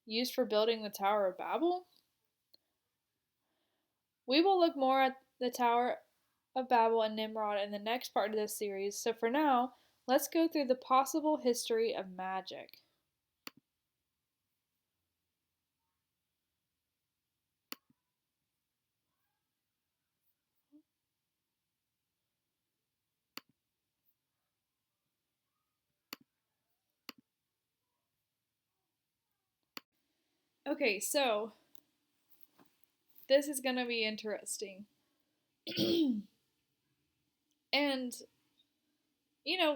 Speaker 1: used for building the Tower of Babel? We will look more at the Tower of Babel and Nimrod in the next part of this series, so for now, let's go through the possible history of magic. Okay, so this is going to be interesting. And,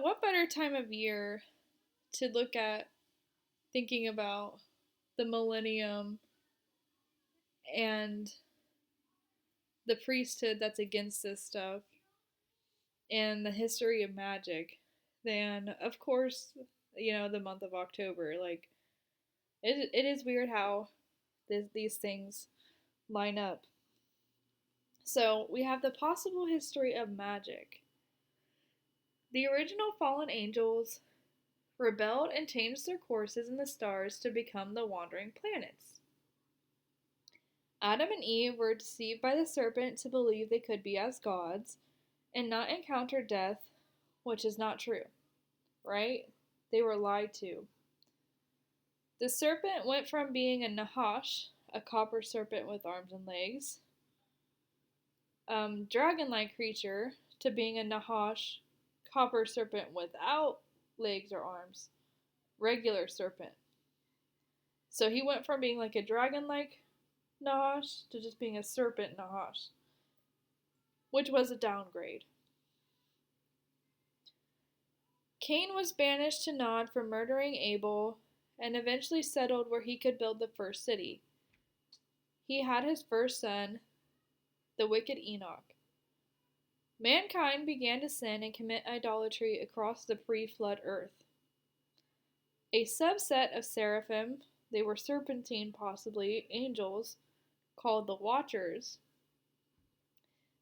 Speaker 1: what better time of year to look at thinking about the millennium and the priesthood that's against this stuff and the history of magic than, of course, the month of October. Like, it is weird how these things line up. So, we have the possible history of magic. The original fallen angels rebelled and changed their courses in the stars to become the wandering planets. Adam and Eve were deceived by the serpent to believe they could be as gods and not encounter death, which is not true, right? They were lied to. The serpent went from being a Nahash, a copper serpent with arms and legs, dragon-like creature, to being a Nahash, copper serpent without legs or arms, regular serpent. So he went from being like a dragon-like Nahash to just being a serpent Nahash, which was a downgrade. Cain was banished to Nod for murdering Abel and eventually settled where he could build the first city. He had his first son, the wicked Enoch. Mankind began to sin and commit idolatry across the pre-flood earth. A subset of seraphim, they were serpentine possibly, angels, called the Watchers.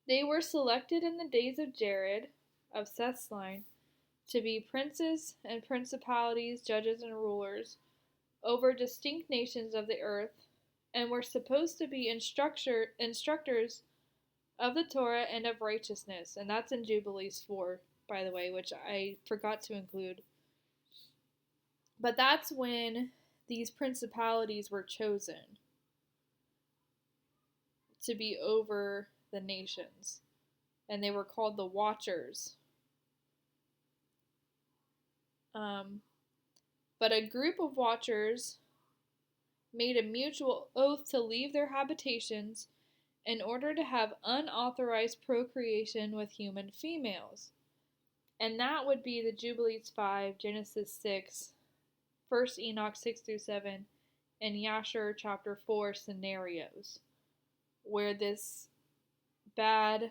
Speaker 1: They were selected in the days of Jared, of Seth's line, to be princes and principalities, judges and rulers over distinct nations of the earth, and were supposed to be instructors of the Torah and of righteousness. And that's in Jubilees 4, by the way, which I forgot to include. But that's when these principalities were chosen to be over the nations. And they were called the Watchers. But a group of watchers made a mutual oath to leave their habitations in order to have unauthorized procreation with human females. And that would be the Jubilees 5, Genesis 6, 1 Enoch 6 through 7, and Yashar chapter 4 scenarios where this bad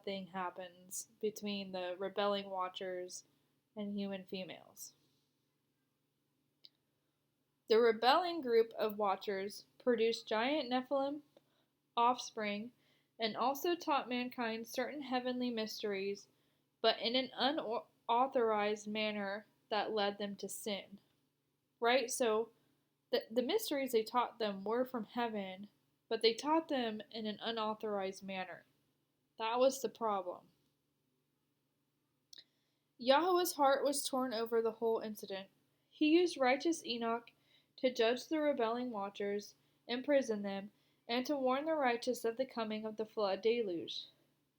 Speaker 1: thing happens between the rebelling watchers and human females. The rebelling group of watchers produced giant Nephilim offspring and also taught mankind certain heavenly mysteries, but in an unauthorized manner that led them to sin. Right? So the mysteries they taught them were from heaven, but they taught them in an unauthorized manner. That was the problem. Yahweh's heart was torn over the whole incident. He used righteous Enoch to judge the rebelling watchers, imprison them, and to warn the righteous of the coming of the flood deluge.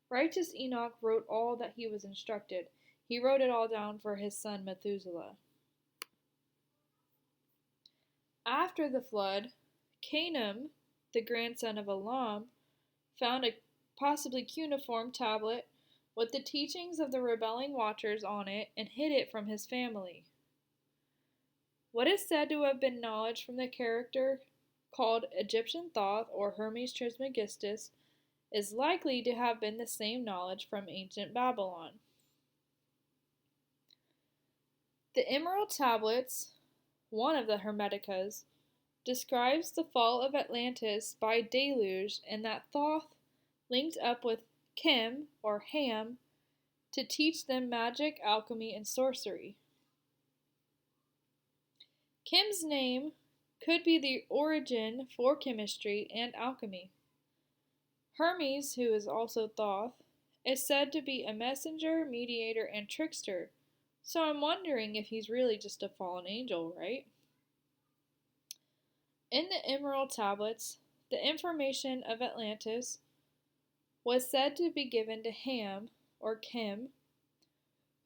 Speaker 1: Righteous Enoch wrote all that he was instructed. He wrote it all down for his son Methuselah. After the flood, Canaan, the grandson of Elam, found a possibly cuneiform tablet with the teachings of the rebelling watchers on it and hid it from his family. What is said to have been knowledge from the character called Egyptian Thoth or Hermes Trismegistus is likely to have been the same knowledge from ancient Babylon. The Emerald Tablets, one of the Hermeticas, describes the fall of Atlantis by deluge and that Thoth linked up with Kim or Ham to teach them magic, alchemy, and sorcery. Kim's name could be the origin for chemistry and alchemy. Hermes, who is also Thoth, is said to be a messenger, mediator, and trickster, so I'm wondering if he's really just a fallen angel, right? In the Emerald Tablets, the information of Atlantis was said to be given to Ham, or Kim,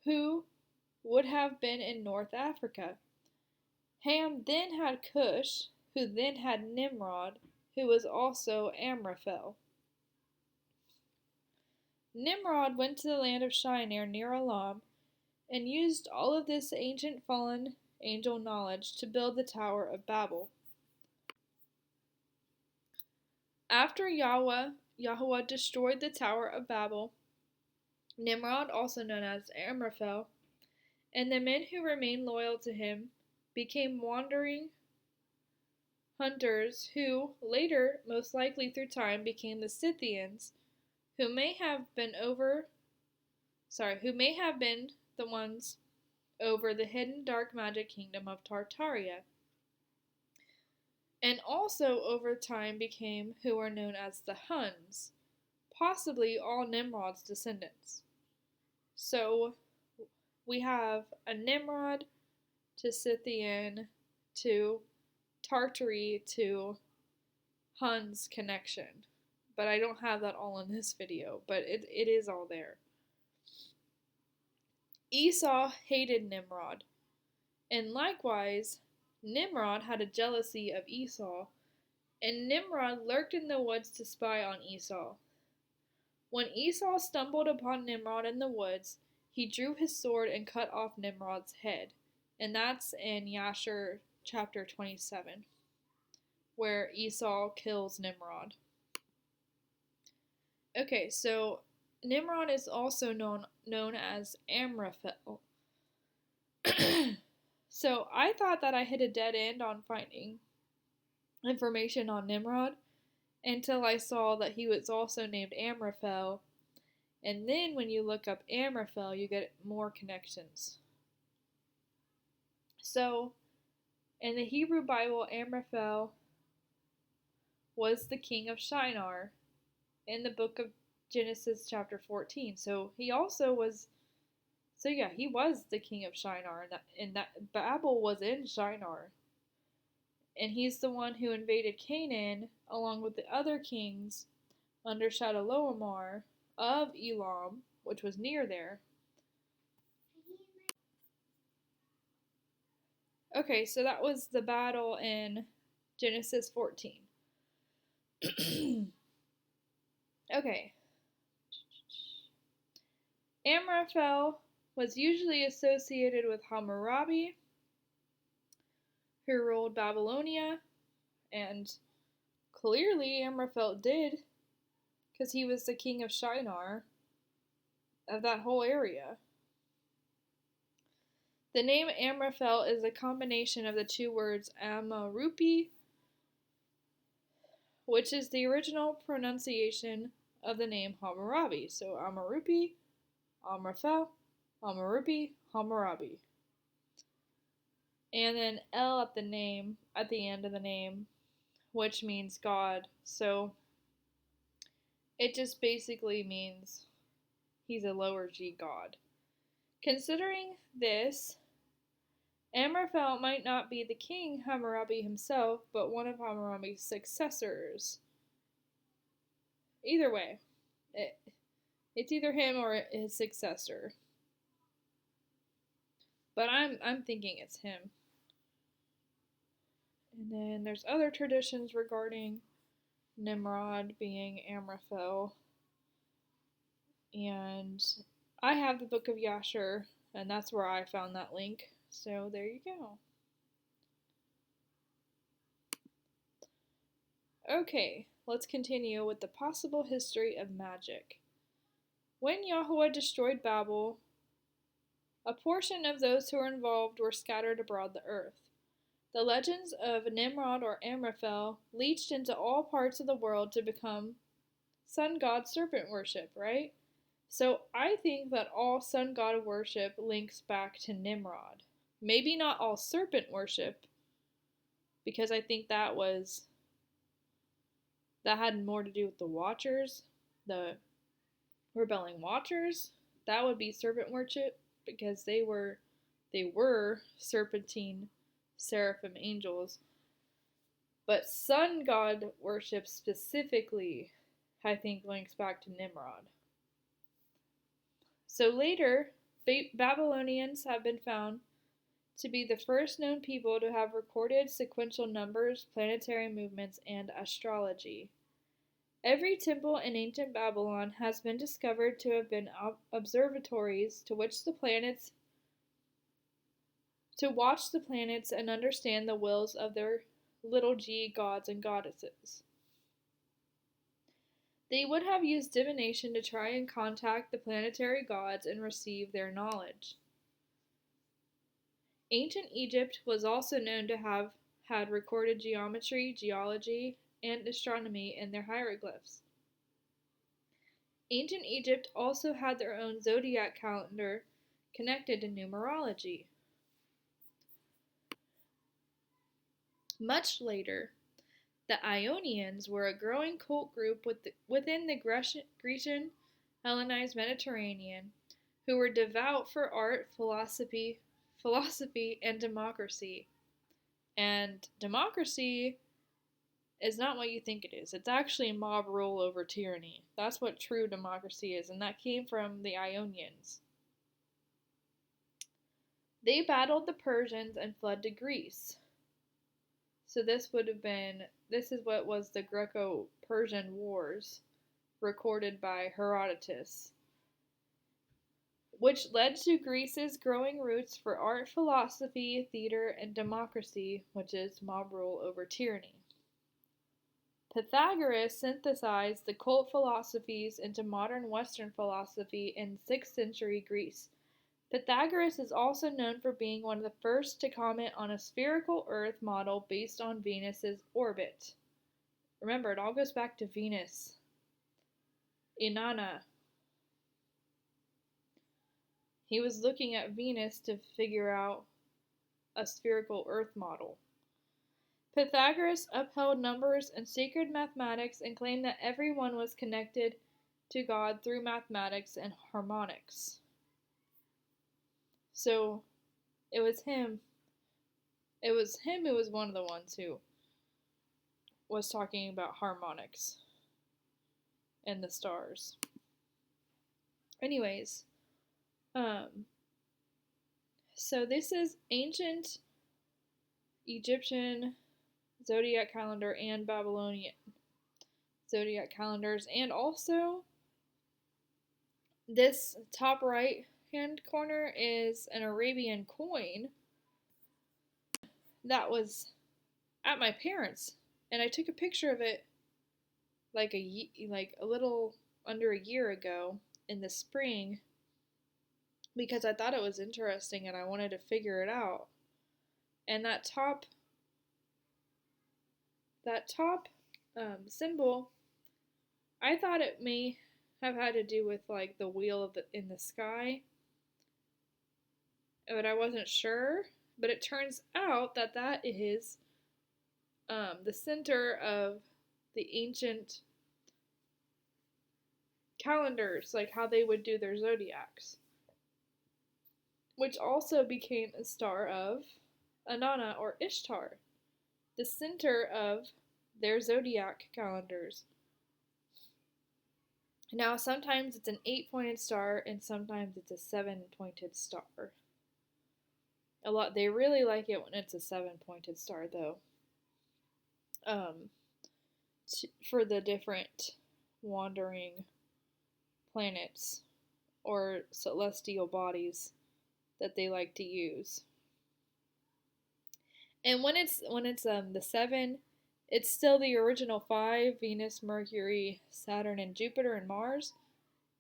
Speaker 1: who would have been in North Africa. Ham then had Cush, who then had Nimrod, who was also Amraphel. Nimrod went to the land of Shinar near Elam and used all of this ancient fallen angel knowledge to build the Tower of Babel. After Yahweh destroyed the Tower of Babel, Nimrod, also known as Amraphel, and the men who remained loyal to him became wandering hunters who later, most likely through time, became the Scythians, who may have been the ones over the hidden dark magic kingdom of Tartaria, and also over time became who are known as the Huns, possibly all Nimrod's descendants. So we have a Nimrod to Scythian to Tartary to Huns connection. But I don't have that all in this video, but it is all there. Esau hated Nimrod, and likewise, Nimrod had a jealousy of Esau, and Nimrod lurked in the woods to spy on Esau. When Esau stumbled upon Nimrod in the woods, he drew his sword and cut off Nimrod's head, and that's in Yashar chapter 27, where Esau kills Nimrod. Okay, so Nimrod is also known as Amraphel. So I thought that I hit a dead end on finding information on Nimrod until I saw that he was also named Amraphel. And then when you look up Amraphel, you get more connections. So in the Hebrew Bible, Amraphel was the king of Shinar in the book of Genesis chapter 14. So he also was, he was the king of Shinar, and that Babel was in Shinar. And he's the one who invaded Canaan along with the other kings under Chedorlaomer of Elam, which was near there. Okay, so that was the battle in Genesis 14. Okay. Amraphel was usually associated with Hammurabi, who ruled Babylonia, and clearly Amraphel did, because he was the king of Shinar, of that whole area. The name Amraphel is a combination of the two words Amarupi, which is the original pronunciation of the name Hammurabi. So Amarupi, Amraphel, Amarupi, Hammurabi. And then L at the end of the name, which means God. So it just basically means he's a lower G god. Considering this, Amraphel might not be the king Hammurabi himself, but one of Hammurabi's successors. Either way, it's either him or his successor. But I'm thinking it's him. And then there's other traditions regarding Nimrod being Amraphel. And I have the Book of Yasher, and that's where I found that link. So there you go. Okay, let's continue with the possible history of magic. When Yahweh destroyed Babel, a portion of those who were involved were scattered abroad the earth. The legends of Nimrod or Amraphel leached into all parts of the world to become sun god serpent worship, right? So I think that all sun god worship links back to Nimrod. Maybe not all serpent worship, because I think that had more to do with the Watchers, the rebelling Watchers. That would be serpent worship because they were serpentine seraphim angels. But sun god worship specifically, I think, links back to Nimrod. So later, Babylonians have been found to be the first known people to have recorded sequential numbers, planetary movements, and astrology. Every temple in ancient Babylon has been discovered to have been observatories to watch the planets and understand the wills of their little g gods and goddesses. They would have used divination to try and contact the planetary gods and receive their knowledge. Ancient Egypt was also known to have had recorded geometry, geology, and astronomy in their hieroglyphs. Ancient Egypt also had their own zodiac calendar connected to numerology. Much later, the Ionians were a growing cult group within the Grecian Hellenized Mediterranean who were devout for art, philosophy, and democracy. And democracy is not what you think it is. It's actually mob rule over tyranny. That's what true democracy is, and that came from the Ionians. They battled the Persians and fled to Greece. So this is what was the Greco-Persian Wars, recorded by Herodotus, which led to Greece's growing roots for art, philosophy, theater, and democracy, which is mob rule over tyranny. Pythagoras synthesized the cult philosophies into modern Western philosophy in 6th century Greece. Pythagoras is also known for being one of the first to comment on a spherical Earth model based on Venus's orbit. Remember, it all goes back to Venus. Inanna. He was looking at Venus to figure out a spherical Earth model. Pythagoras upheld numbers and sacred mathematics and claimed that everyone was connected to God through mathematics and harmonics. So it was him. It was him who was one of the ones who was talking about harmonics and the stars. Anyways, so this is ancient Egyptian zodiac calendar and Babylonian zodiac calendars. And also, this top right hand corner is an Arabian coin that was at my parents', and I took a picture of it like a little under a year ago in the spring because I thought it was interesting and I wanted to figure it out. And that top symbol, I thought it may have had to do with like the wheel in the sky, but I wasn't sure. But it turns out that that is the center of the ancient calendars, like how they would do their zodiacs, which also became a star of Inanna or Ishtar, the center of their zodiac calendars. Now, sometimes it's an 8-pointed star and sometimes it's a 7-pointed star. They really like it when it's a 7-pointed star, though. For the different wandering planets or celestial bodies that they like to use. And when it's the 7, it's still the original 5: Venus, Mercury, Saturn, and Jupiter and Mars.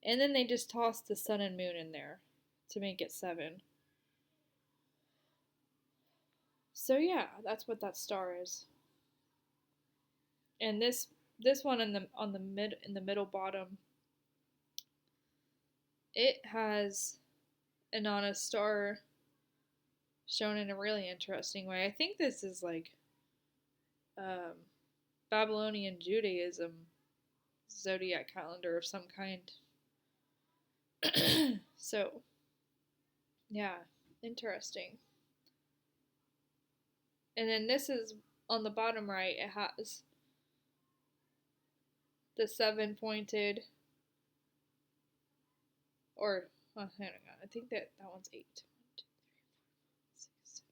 Speaker 1: And then they just toss the sun and moon in there to make it 7. So yeah, that's what that star is. And this one in the middle bottom, it has Inanna's star shown in a really interesting way. I think this is like um, Babylonian Judaism zodiac calendar of some kind. So, yeah, interesting. And then this is on the bottom right, it has the 7-pointed, or, hang on, I think that one's 8. 1, 2, 3, 4, 5, 6, 7.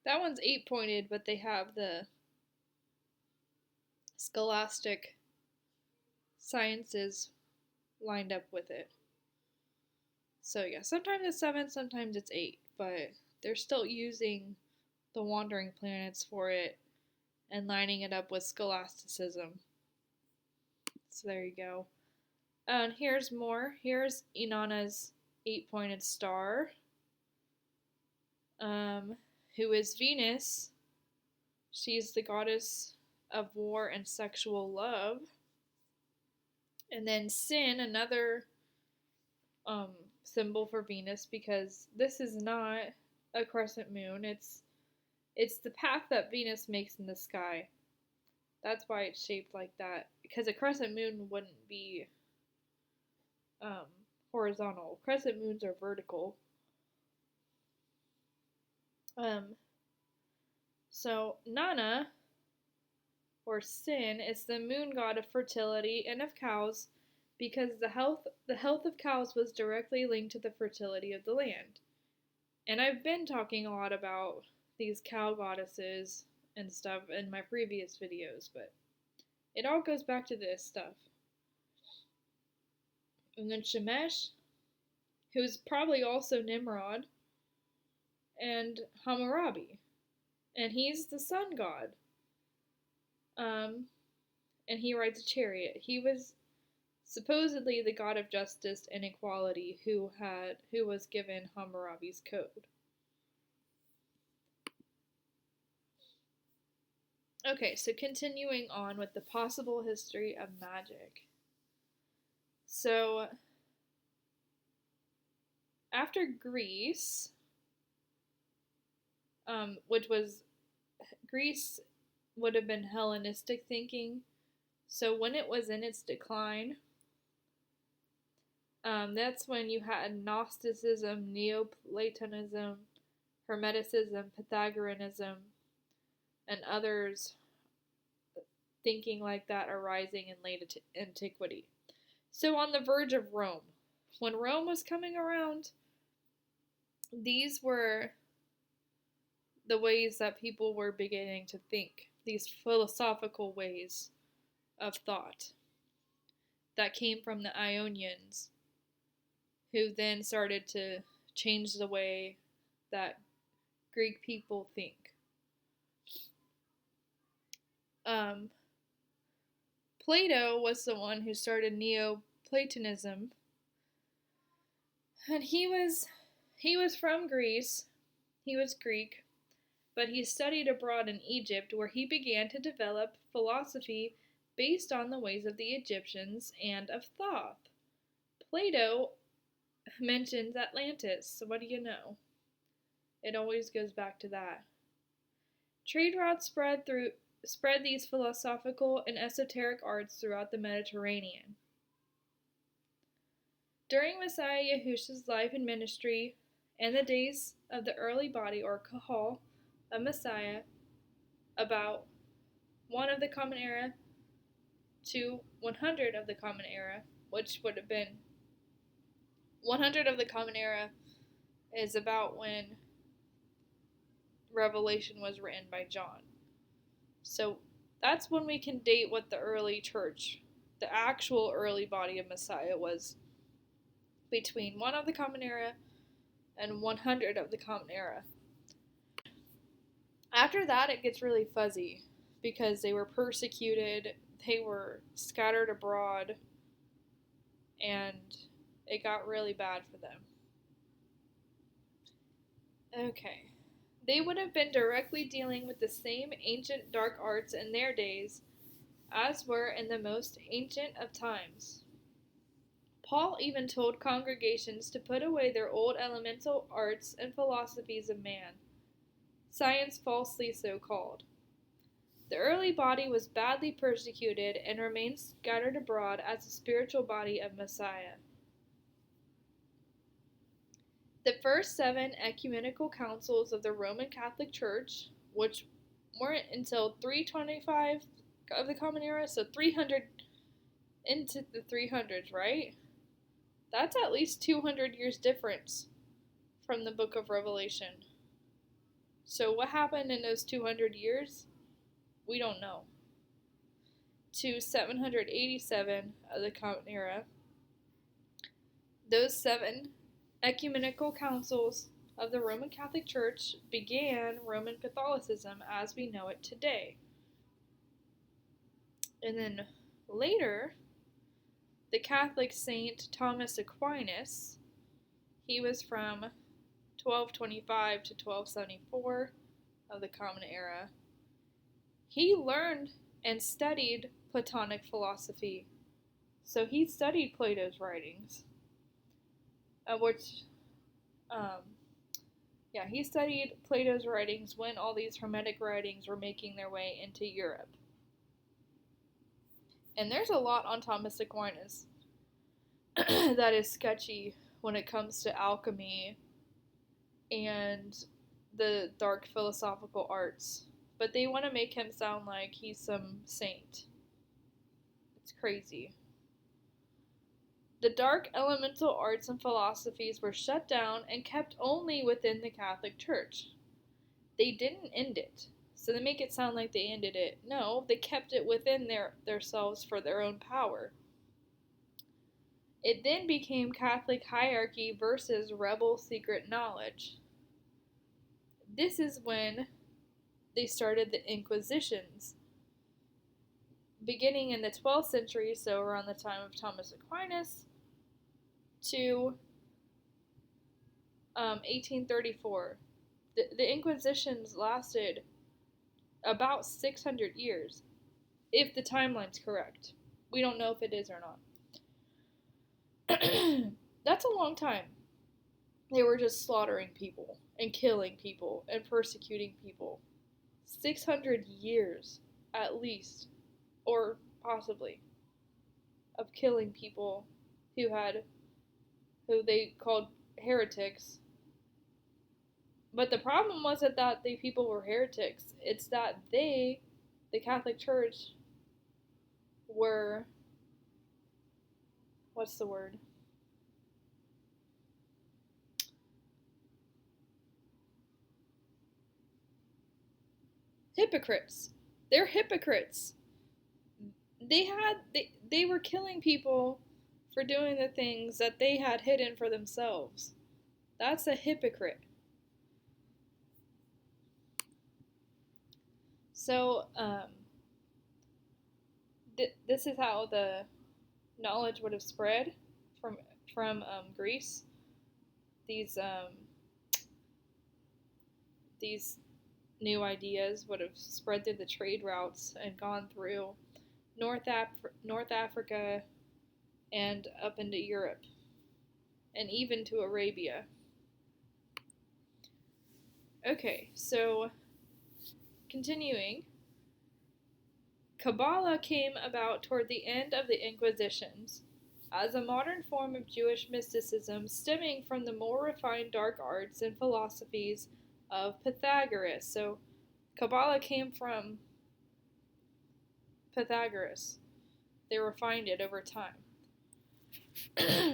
Speaker 1: That one's 8-pointed, but they have the scholastic sciences lined up with it. So yeah, sometimes it's 7, sometimes it's 8, but they're still using the wandering planets for it and lining it up with scholasticism. So there you go. And here's more. Here's Inanna's 8-pointed star, who is Venus. She's the goddess of war and sexual love. And then Sin, another symbol for Venus, because this is not a crescent moon. It's the path that Venus makes in the sky. That's why it's shaped like that. Because a crescent moon wouldn't be horizontal. Crescent moons are vertical. So Nana, or Sin, is the moon god of fertility and of cows, because the health of cows was directly linked to the fertility of the land. And I've been talking a lot about these cow goddesses and stuff in my previous videos, but it all goes back to this stuff. And then Shemesh, who's probably also Nimrod, and Hammurabi, and he's the sun god. And he rides a chariot. He was supposedly the god of justice and equality who was given Hammurabi's code. Okay, so continuing on with the possible history of magic. So, after Greece, Greece would have been Hellenistic thinking. So when it was in its decline, that's when you had Gnosticism, Neoplatonism, Hermeticism, Pythagoreanism, and others thinking like that arising in late antiquity. So on the verge of Rome, when Rome was coming around, these were the ways that people were beginning to think, these philosophical ways of thought that came from the Ionians, who then started to change the way that Greek people think. Um, Plato was the one who started Neoplatonism, and he was from Greece. He was Greek, but he studied abroad in Egypt, where he began to develop philosophy based on the ways of the Egyptians and of Thoth. Plato mentions Atlantis, so what do you know? It always goes back to that. Trade routes spread these philosophical and esoteric arts throughout the Mediterranean. During Messiah Yahushua's life and ministry and the days of the early body or kahal of Messiah, about 1 of the Common Era to 100 of the Common Era, which would have been 100 of the Common Era is about when Revelation was written by John. So that's when we can date what the early church, the actual early body of Messiah, was between 1 of the Common Era and 100 of the Common Era. After that, it gets really fuzzy because they were persecuted, they were scattered abroad, and it got really bad for them. Okay. They would have been directly dealing with the same ancient dark arts in their days as were in the most ancient of times. Paul even told congregations to put away their old elemental arts and philosophies of man, science falsely so called. The early body was badly persecuted and remained scattered abroad as the spiritual body of Messiah. The first 7 ecumenical councils of the Roman Catholic Church, which weren't until 325 of the Common Era, so 300 into the 300s, right? That's at least 200 years difference from the book of Revelation. So what happened in those 200 years? We don't know. To 787 of the Common Era, those 7 ecumenical councils of the Roman Catholic Church began Roman Catholicism as we know it today. And then later, the Catholic Saint Thomas Aquinas, he was from 1225 to 1274 of the Common Era. He learned and studied Platonic philosophy. So he studied Plato's writings, he studied Plato's writings when all these Hermetic writings were making their way into Europe. And there's a lot on Thomas Aquinas that is sketchy when it comes to alchemy and the dark philosophical arts. But they want to make him sound like he's some saint. It's crazy. The dark elemental arts and philosophies were shut down and kept only within the Catholic Church. They didn't end it. So they make it sound like they ended it. No, they kept it within themselves for their own power. It then became Catholic hierarchy versus rebel secret knowledge. This is when they started the Inquisitions. Beginning in the 12th century, so around the time of Thomas Aquinas, to 1834. The Inquisitions lasted about 600 years, if the timeline's correct. We don't know if it is or not. That's a long time. They were just slaughtering people and killing people and persecuting people. 600 years, at least, or possibly, of killing people who they called heretics. But the problem wasn't that the people were heretics. It's that the Catholic Church, were, what's the word? Hypocrites. They're hypocrites. They were killing people for doing the things that they had hidden for themselves. That's a hypocrite. So, this is how the knowledge would have spread from Greece. These these new ideas would have spread through the trade routes and gone through North Africa and up into Europe and even to Arabia. Okay, so continuing, Kabbalah came about toward the end of the Inquisitions as a modern form of Jewish mysticism stemming from the more refined dark arts and philosophies of Pythagoras. So, Kabbalah came from Pythagoras. They refined it over time.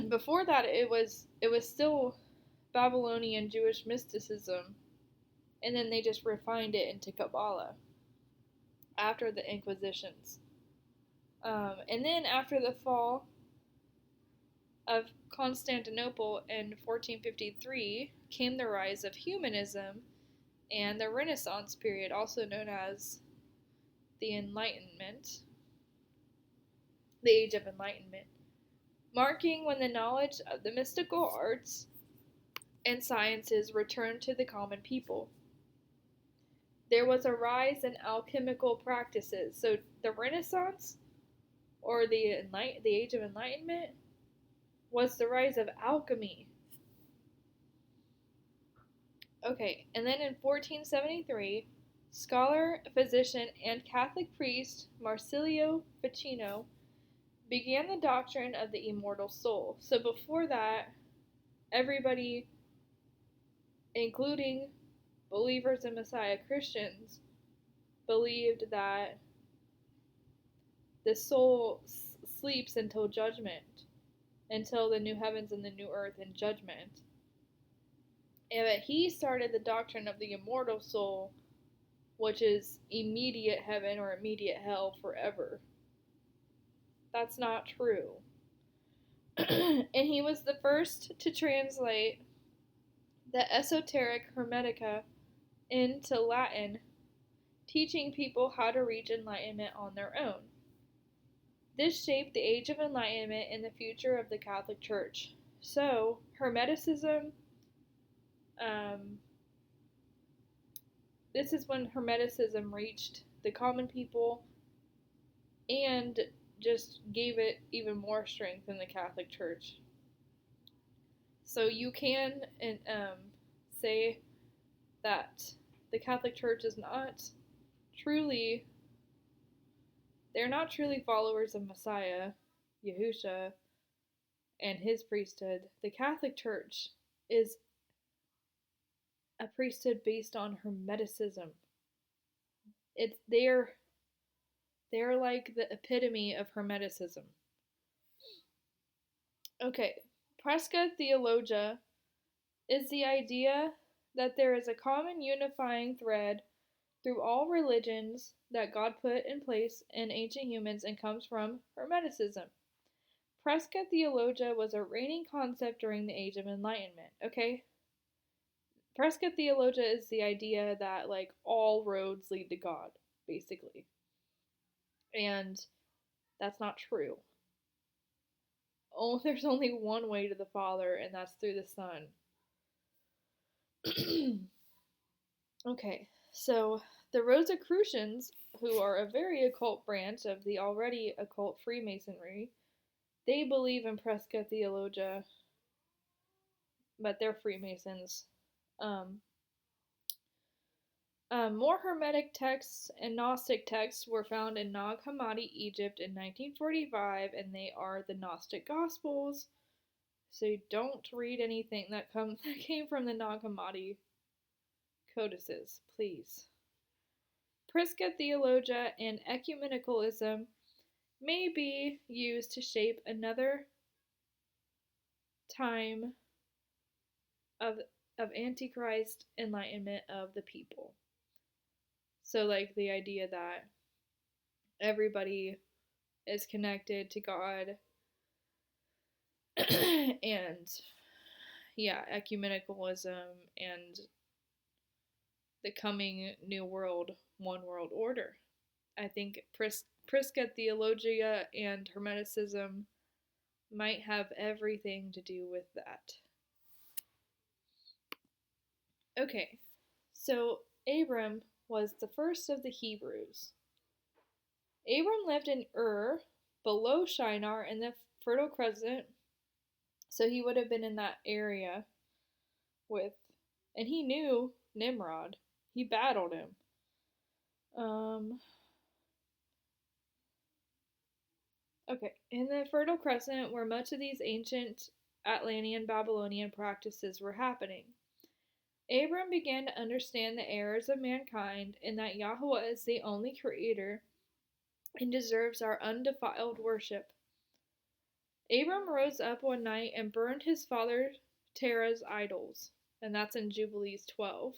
Speaker 1: Before that, it was still Babylonian Jewish mysticism, and then they just refined it into Kabbalah after the Inquisitions. And then after the fall of Constantinople in 1453 came the rise of humanism and the Renaissance period, also known as the Enlightenment, the Age of Enlightenment, marking when the knowledge of the mystical arts and sciences returned to the common people. There was a rise in alchemical practices. So the Renaissance, or the Age of Enlightenment, was the rise of alchemy. Okay, and then in 1473, scholar, physician, and Catholic priest Marsilio Ficino began the doctrine of the immortal soul. So before that, everybody, including believers in Messiah Christians, believed that the soul sleeps until judgment, until the new heavens and the new earth in judgment. And that he started the doctrine of the immortal soul, which is immediate heaven or immediate hell forever. That's not true. And he was the first to translate the esoteric Hermetica into Latin, teaching people how to reach enlightenment on their own. This shaped the Age of Enlightenment and the future of the Catholic Church. So, Hermeticism, this is when Hermeticism reached the common people and just gave it even more strength in the Catholic Church. So you can say that the Catholic Church is not truly, they're not truly followers of Messiah, Yahusha, and his priesthood. The Catholic Church is a priesthood based on Hermeticism. They're like the epitome of Hermeticism. Okay, Presca Theologia is the idea that there is a common unifying thread through all religions that God put in place in ancient humans and comes from Hermeticism. Presca Theologia was a reigning concept during the Age of Enlightenment. Okay? Presca Theologia is the idea that, like, all roads lead to God, basically. And that's not true. Oh, there's only one way to the Father, and that's through the Son. Okay, so the Rosicrucians, who are a very occult branch of the already occult Freemasonry, they believe in Presca Theologia, but they're Freemasons. More Hermetic texts and Gnostic texts were found in Nag Hammadi, Egypt in 1945, and they are the Gnostic Gospels. So don't read anything that came from the Nag Hammadi codices, please. Prisca Theologia and ecumenicalism may be used to shape another time of Antichrist enlightenment of the people. So, like, the idea that everybody is connected to God and, yeah, ecumenicalism and the coming new world, one world order. I think Prisca Theologia and Hermeticism might have everything to do with that. Okay, so Abram was the first of the Hebrews. Abram lived in Ur, below Shinar in the Fertile Crescent, so he would have been in that area with, and he knew Nimrod. He battled him. Okay, in the Fertile Crescent, where much of these ancient Atlantean Babylonian practices were happening, Abram began to understand the errors of mankind and that Yahweh is the only creator and deserves our undefiled worship. Abram rose up one night and burned his father Terah's idols, and that's in Jubilees 12.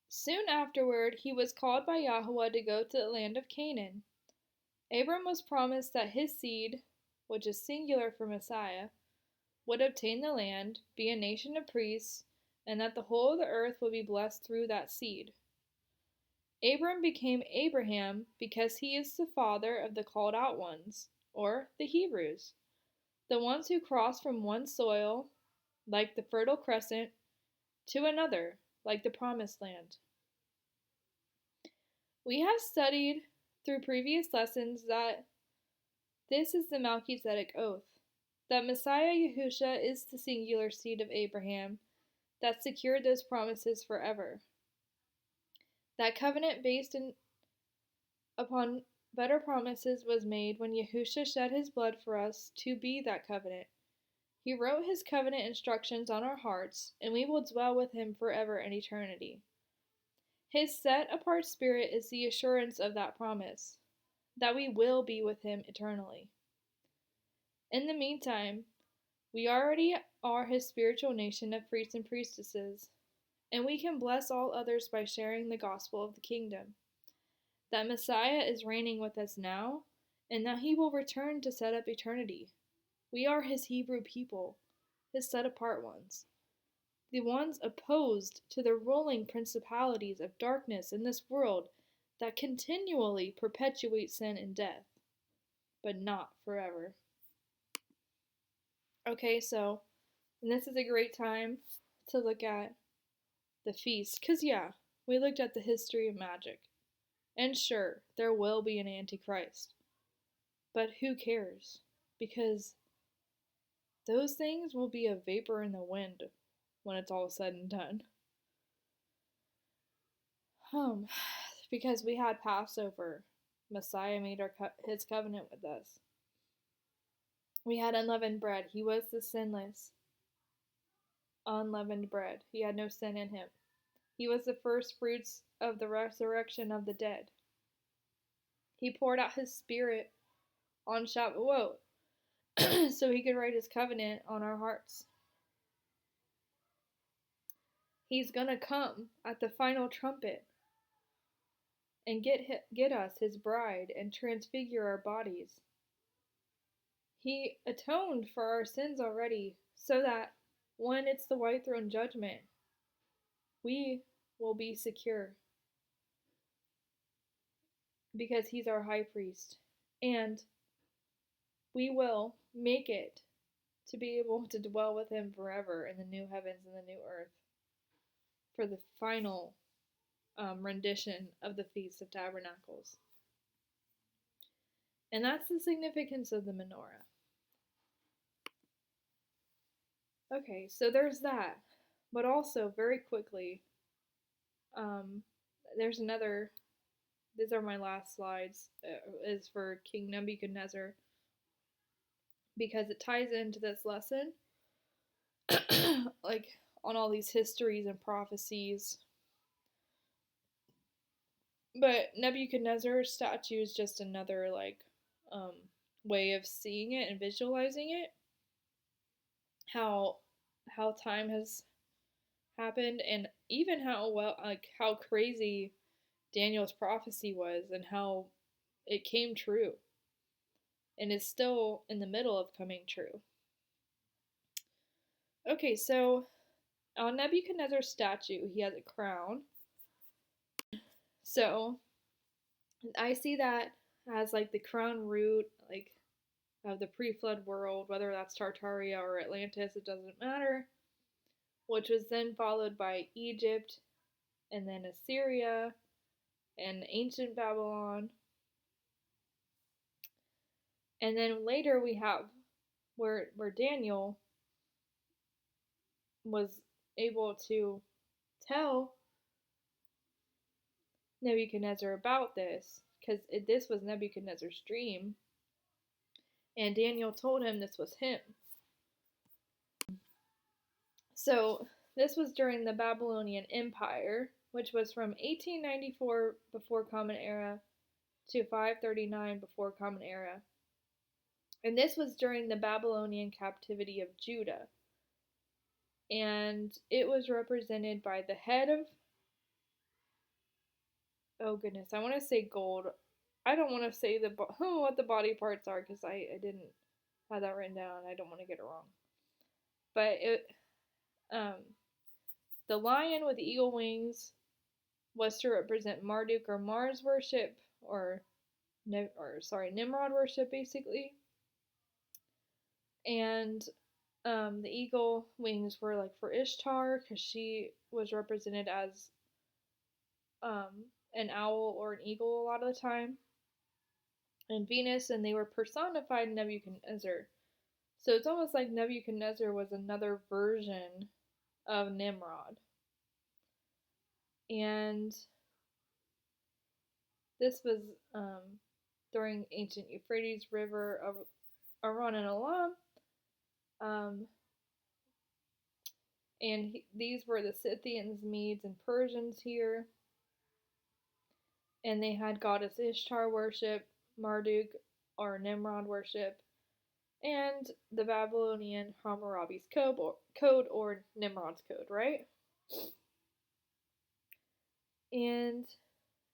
Speaker 1: Soon afterward, he was called by Yahweh to go to the land of Canaan. Abram was promised that his seed, which is singular for Messiah, would obtain the land, be a nation of priests, and that the whole of the earth would be blessed through that seed. Abram became Abraham because he is the father of the called out ones, or the Hebrews, the ones who cross from one soil, like the Fertile Crescent, to another, like the Promised Land. We have studied through previous lessons that this is the Melchizedek oath, that Messiah Yahusha is the singular seed of Abraham that secured those promises forever. That covenant based upon better promises was made when Yahusha shed his blood for us to be that covenant. He wrote his covenant instructions on our hearts, and we will dwell with him forever in eternity. His set apart spirit is the assurance of that promise, that we will be with him eternally. In the meantime, we already are his spiritual nation of priests and priestesses, and we can bless all others by sharing the gospel of the kingdom. That Messiah is reigning with us now, and that he will return to set up eternity. We are his Hebrew people, his set apart ones, the ones opposed to the ruling principalities of darkness in this world that continually perpetuate sin and death, but not forever. Okay, so, and this is a great time to look at the feast, because, yeah, we looked at the history of magic. And sure, there will be an Antichrist. But who cares? Because those things will be a vapor in the wind when it's all said and done. Because we had Passover. Messiah made his covenant with us. We had unleavened bread. He was the sinless, unleavened bread. He had no sin in him. He was the first fruits of the resurrection of the dead. He poured out his spirit on Shavuot so he could write his covenant on our hearts. He's gonna come at the final trumpet and get us his bride and transfigure our bodies. He atoned for our sins already, so that when it's the white throne judgment, we will be secure because he's our high priest, and we will make it to be able to dwell with him forever in the new heavens and the new earth for the final rendition of the Feast of Tabernacles. And that's the significance of the menorah. Okay, so there's that. But also, very quickly, there's another, these are my last slides, is for King Nebuchadnezzar, because it ties into this lesson, like, on all these histories and prophecies. But Nebuchadnezzar's statue is just another, like, way of seeing it and visualizing it. How time has happened, and even how crazy Daniel's prophecy was and how it came true and is still in the middle of coming true. Okay, so on Nebuchadnezzar's statue, he has a crown. So I see that as like the crown root, like of the pre-flood world, whether that's Tartaria or Atlantis, it doesn't matter, which was then followed by Egypt and then Assyria and ancient Babylon. And then later we have where Daniel was able to tell Nebuchadnezzar about this, because this was Nebuchadnezzar's dream, and Daniel told him this was him. So this was during the Babylonian Empire, which was from 1894 before Common Era to 539 before Common Era. And this was during the Babylonian captivity of Judah. And it was represented by the head of, oh goodness, I want to say gold. I don't want to say what the body parts are because I didn't have that written down. I don't want to get it wrong. But the lion with eagle wings was to represent Marduk or Mars worship, or Nimrod worship, basically. And the eagle wings were like for Ishtar, because she was represented as an owl or an eagle a lot of the time. And Venus, and they were personified Nebuchadnezzar. So it's almost like Nebuchadnezzar was another version of Nimrod. And this was during ancient Euphrates River of Aran and Elam. These were the Scythians, Medes, and Persians here. And they had goddess Ishtar worship, Marduk or Nimrod worship, and the Babylonian Hammurabi's code or Nimrod's code, right? And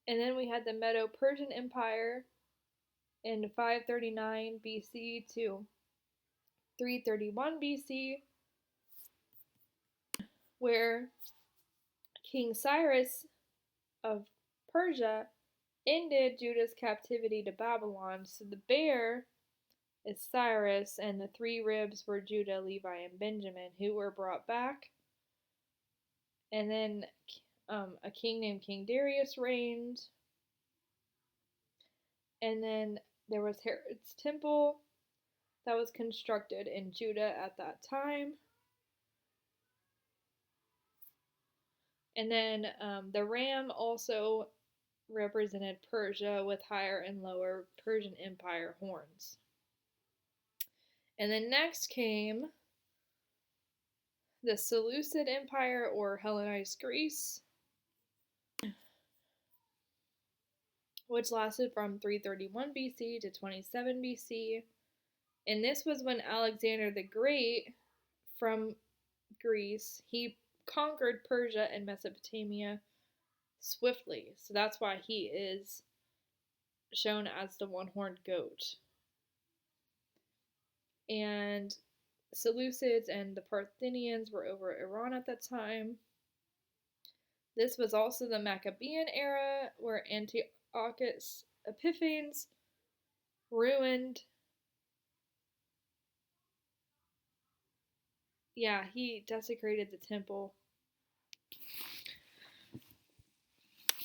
Speaker 1: then we had the Medo-Persian Empire in 539 BC to 331 BC, where King Cyrus of Persia ended Judah's captivity to Babylon. So the bear is Cyrus, and the three ribs were Judah, Levi, and Benjamin, who were brought back. And then a king named King Darius reigned. And then there was Herod's temple that was constructed in Judah at that time. And then the ram also represented Persia with higher and lower Persian Empire horns. And then next came the Seleucid Empire, or Hellenized Greece, which lasted from 331 BC to 27 BC. And this was when Alexander the Great from Greece, he conquered Persia and Mesopotamia swiftly. So that's why he is shown as the one-horned goat. And Seleucids and the Parthians were over Iran at that time. This was also the Maccabean era, where Antiochus Epiphanes ruined. Yeah, he desecrated the temple.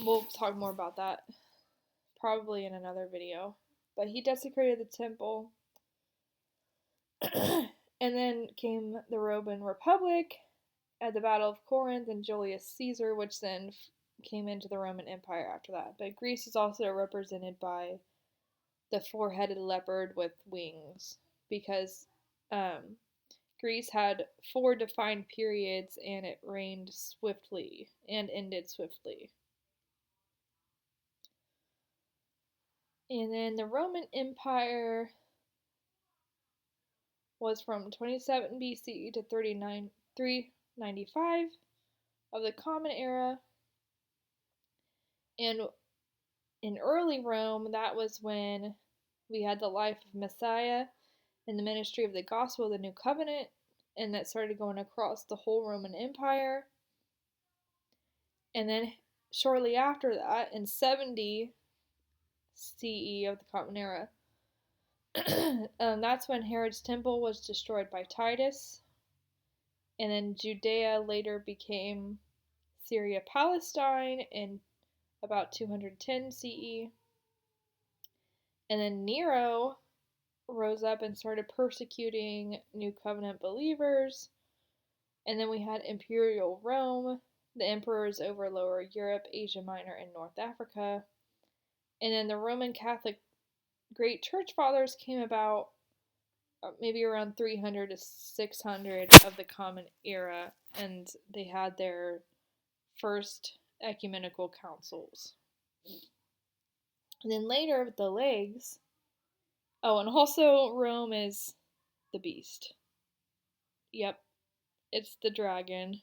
Speaker 1: We'll talk more about that probably in another video. But he desecrated the temple. And then came the Roman Republic at the Battle of Corinth and Julius Caesar, which then came into the Roman Empire after that. But Greece is also represented by the four-headed leopard with wings, because Greece had 4 defined periods and it reigned swiftly and ended swiftly. And then the Roman Empire was from 27 BC to 395. of the Common Era. And in early Rome, that was when we had the life of Messiah and the ministry of the gospel of the New Covenant, and that started going across the whole Roman Empire. And then shortly after that, in 70 CE of the Common Era, that's when Herod's temple was destroyed by Titus. And then Judea later became Syria Palestine in about 210 CE. And then Nero rose up and started persecuting New Covenant believers. And then we had Imperial Rome, the emperors over Lower Europe, Asia Minor, and North Africa. And then the Roman Catholic Great Church Fathers came about maybe around 300 to 600 of the Common Era, and they had their first ecumenical councils. And then later, the legs. Oh, and also Rome is the beast. Yep, it's the dragon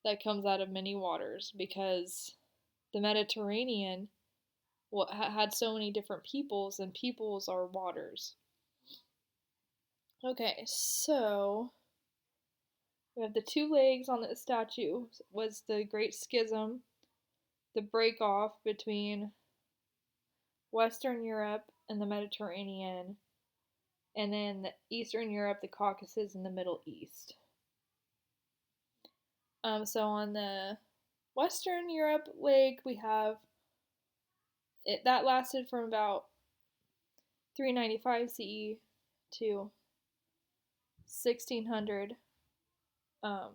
Speaker 1: that comes out of many waters because the Mediterranean had so many different peoples, and peoples are waters. Okay, so we have the two legs on the statue was the Great Schism, the break off between Western Europe and the Mediterranean, and then Eastern Europe, the Caucasus, and the Middle East. So on the Western Europe leg, we have it that lasted from about 395 CE to 1600. I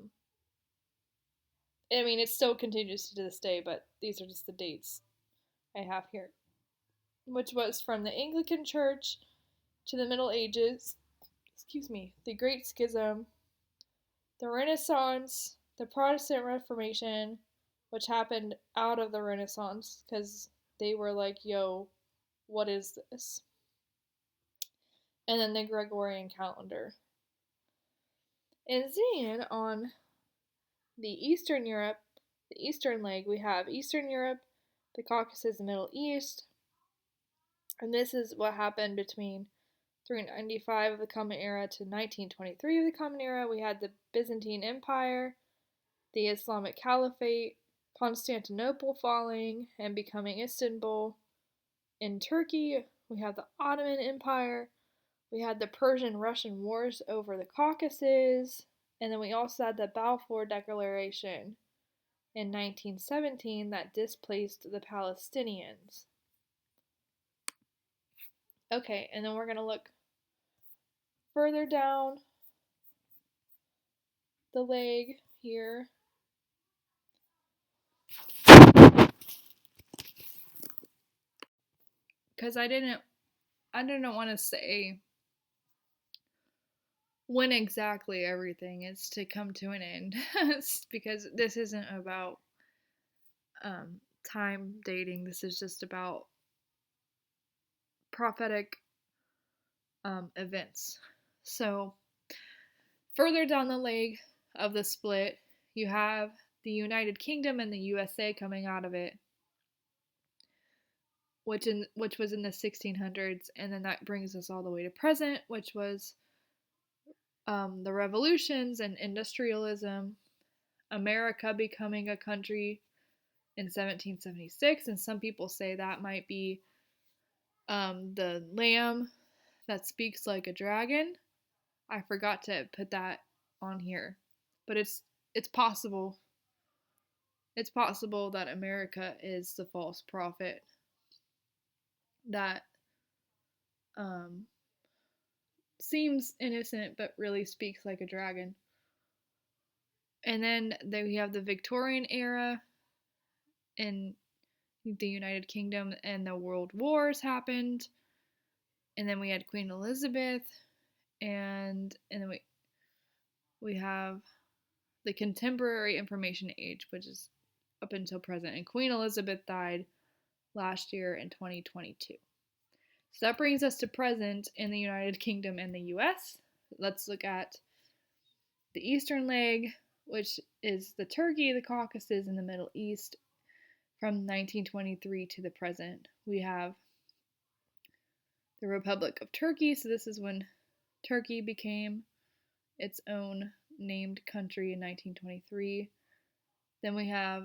Speaker 1: mean, it still continues to this day, but these are just the dates I have here, which was from the Anglican Church to the Middle Ages, the Great Schism, the Renaissance, the Protestant Reformation, which happened out of the Renaissance because they were like, yo, what is this? And then the Gregorian calendar. And then on the Eastern Europe, the Eastern leg, we have Eastern Europe, the Caucasus, the Middle East. And this is what happened between 395 of the Common Era to 1923 of the Common Era. We had the Byzantine Empire, the Islamic Caliphate, Constantinople falling and becoming Istanbul. In Turkey, we have the Ottoman Empire. We had the Persian-Russian wars over the Caucasus. And then we also had the Balfour Declaration in 1917 that displaced the Palestinians. Okay, and then we're going to look further down the leg here. Because I didn't want to say when exactly everything is to come to an end, because this isn't about time dating. This is just about prophetic events. So further down the leg of the split, you have the United Kingdom and the USA coming out of it, which was in the 1600s, and then that brings us all the way to present, which was the revolutions and industrialism, America becoming a country in 1776, and some people say that might be the lamb that speaks like a dragon. I forgot to put that on here, but it's possible. It's possible that America is the false prophet that seems innocent but really speaks like a dragon. And then we have the Victorian era in the United Kingdom, and the World Wars happened. And then we had Queen Elizabeth, and then we have the contemporary information age, which is up until present. And Queen Elizabeth died last year in 2022. So that brings us to present in the United Kingdom and the US. Let's look at the Eastern leg, which is the Turkey, the Caucasus, and the Middle East from 1923 to the present. We have the Republic of Turkey, so this is when Turkey became its own named country in 1923. Then we have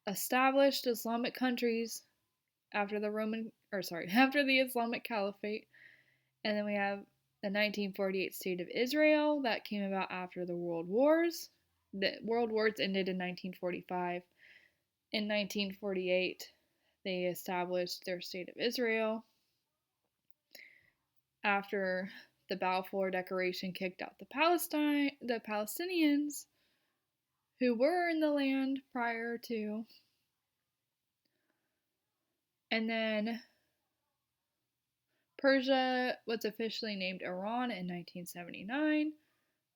Speaker 1: established Islamic countries after after the Islamic Caliphate. And then we have the 1948 State of Israel that came about after the World Wars. The World Wars ended in 1945. In 1948, they established their State of Israel after the Balfour Declaration kicked out the Palestinians who were in the land prior to. And then Persia was officially named Iran in 1979.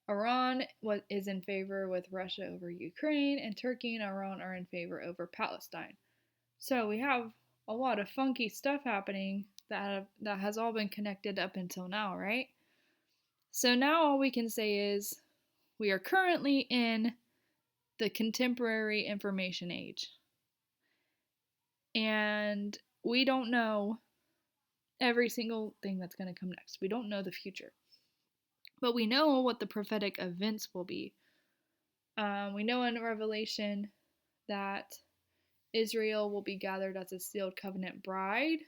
Speaker 1: Iran is in favor with Russia over Ukraine, and Turkey and Iran are in favor over Palestine. So we have a lot of funky stuff happening that has all been connected up until now, right? So now all we can say is we are currently in the contemporary information age. And we don't know every single thing that's going to come next. We don't know the future. But we know what the prophetic events will be. We know in Revelation that Israel will be gathered as a sealed covenant bride.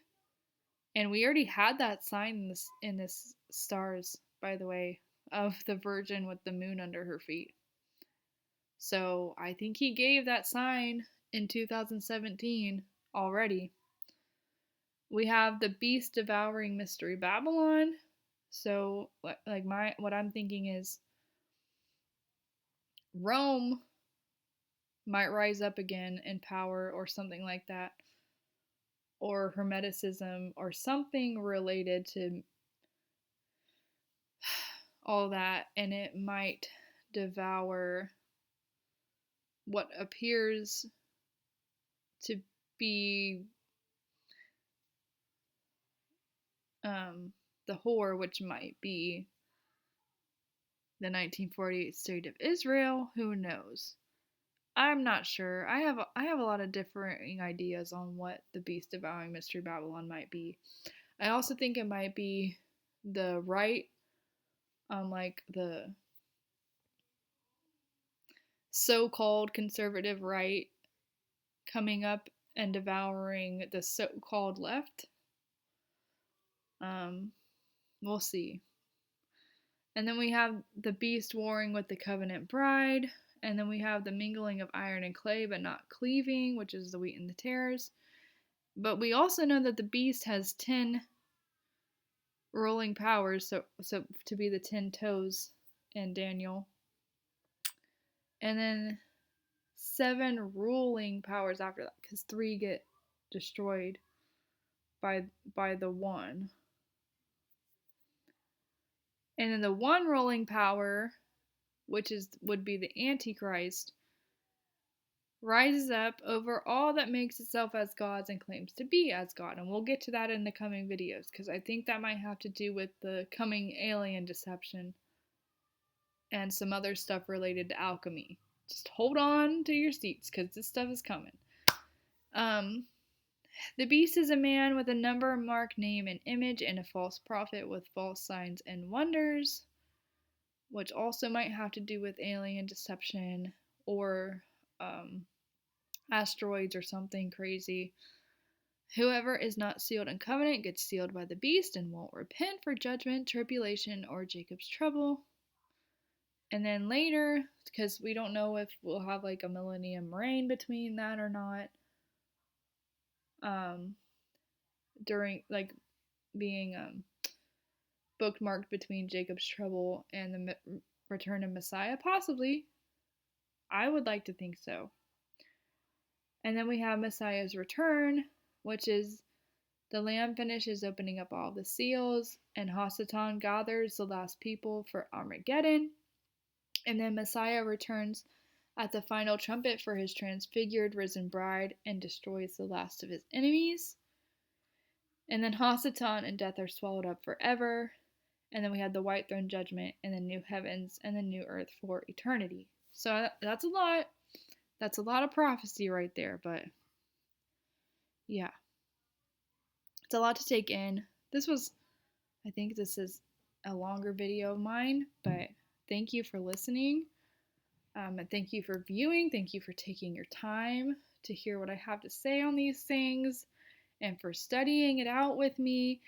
Speaker 1: And we already had that sign in this stars, by the way, of the virgin with the moon under her feet. So I think he gave that sign in 2017 already. We have the beast devouring mystery Babylon. So what I'm thinking is Rome might rise up again in power or something like that, or Hermeticism or something related to all that, and it might devour what appears to be the whore, which might be the 1948 State of Israel. Who knows? I'm not sure. I have a lot of differing ideas on what the beast devouring mystery Babylon might be. I also think it might be the right, like the so-called conservative right coming up and devouring the so-called left. We'll see. And then we have the beast warring with the covenant bride. And then we have the mingling of iron and clay, but not cleaving, which is the wheat and the tares. But we also know that the beast has 10 ruling powers, so to be the 10 toes in Daniel. And then 7 ruling powers after that, because 3 get destroyed by the 1. And then the 1 ruling power, which would be the Antichrist, rises up over all that makes itself as gods and claims to be as God. And we'll get to that in the coming videos, because I think that might have to do with the coming alien deception and some other stuff related to alchemy. Just hold on to your seats, because this stuff is coming. The beast is a man with a number, mark, name, and image, and a false prophet with false signs and wonders, which also might have to do with alien deception or asteroids or something crazy. Whoever is not sealed in covenant gets sealed by the beast and won't repent for judgment, tribulation, or Jacob's trouble. And then later, because we don't know if we'll have like a millennium reign between that or not, during like being bookmarked between Jacob's trouble and the return of Messiah, possibly. I would like to think so. And then we have Messiah's return, which is the Lamb finishes opening up all the seals, and Hasatan gathers the last people for Armageddon. And then Messiah returns at the final trumpet for his transfigured risen bride and destroys the last of his enemies. And then Hasatan and death are swallowed up forever. And then we had the white throne judgment and the new heavens and the new earth for eternity. So that's a lot. That's a lot of prophecy right there, but yeah, it's a lot to take in. I think this is a longer video of mine, but thank you for listening. And thank you for viewing. Thank you for taking your time to hear what I have to say on these things and for studying it out with me.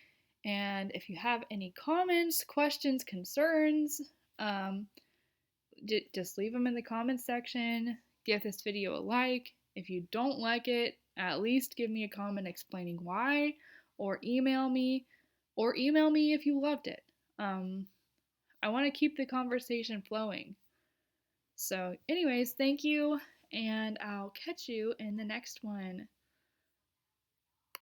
Speaker 1: And if you have any comments, questions, concerns, um, just leave them in the comments section. Give this video a like. If you don't like it, at least give me a comment explaining why, or email me, if you loved it. I want to keep the conversation flowing. So, anyways, thank you, and I'll catch you in the next one.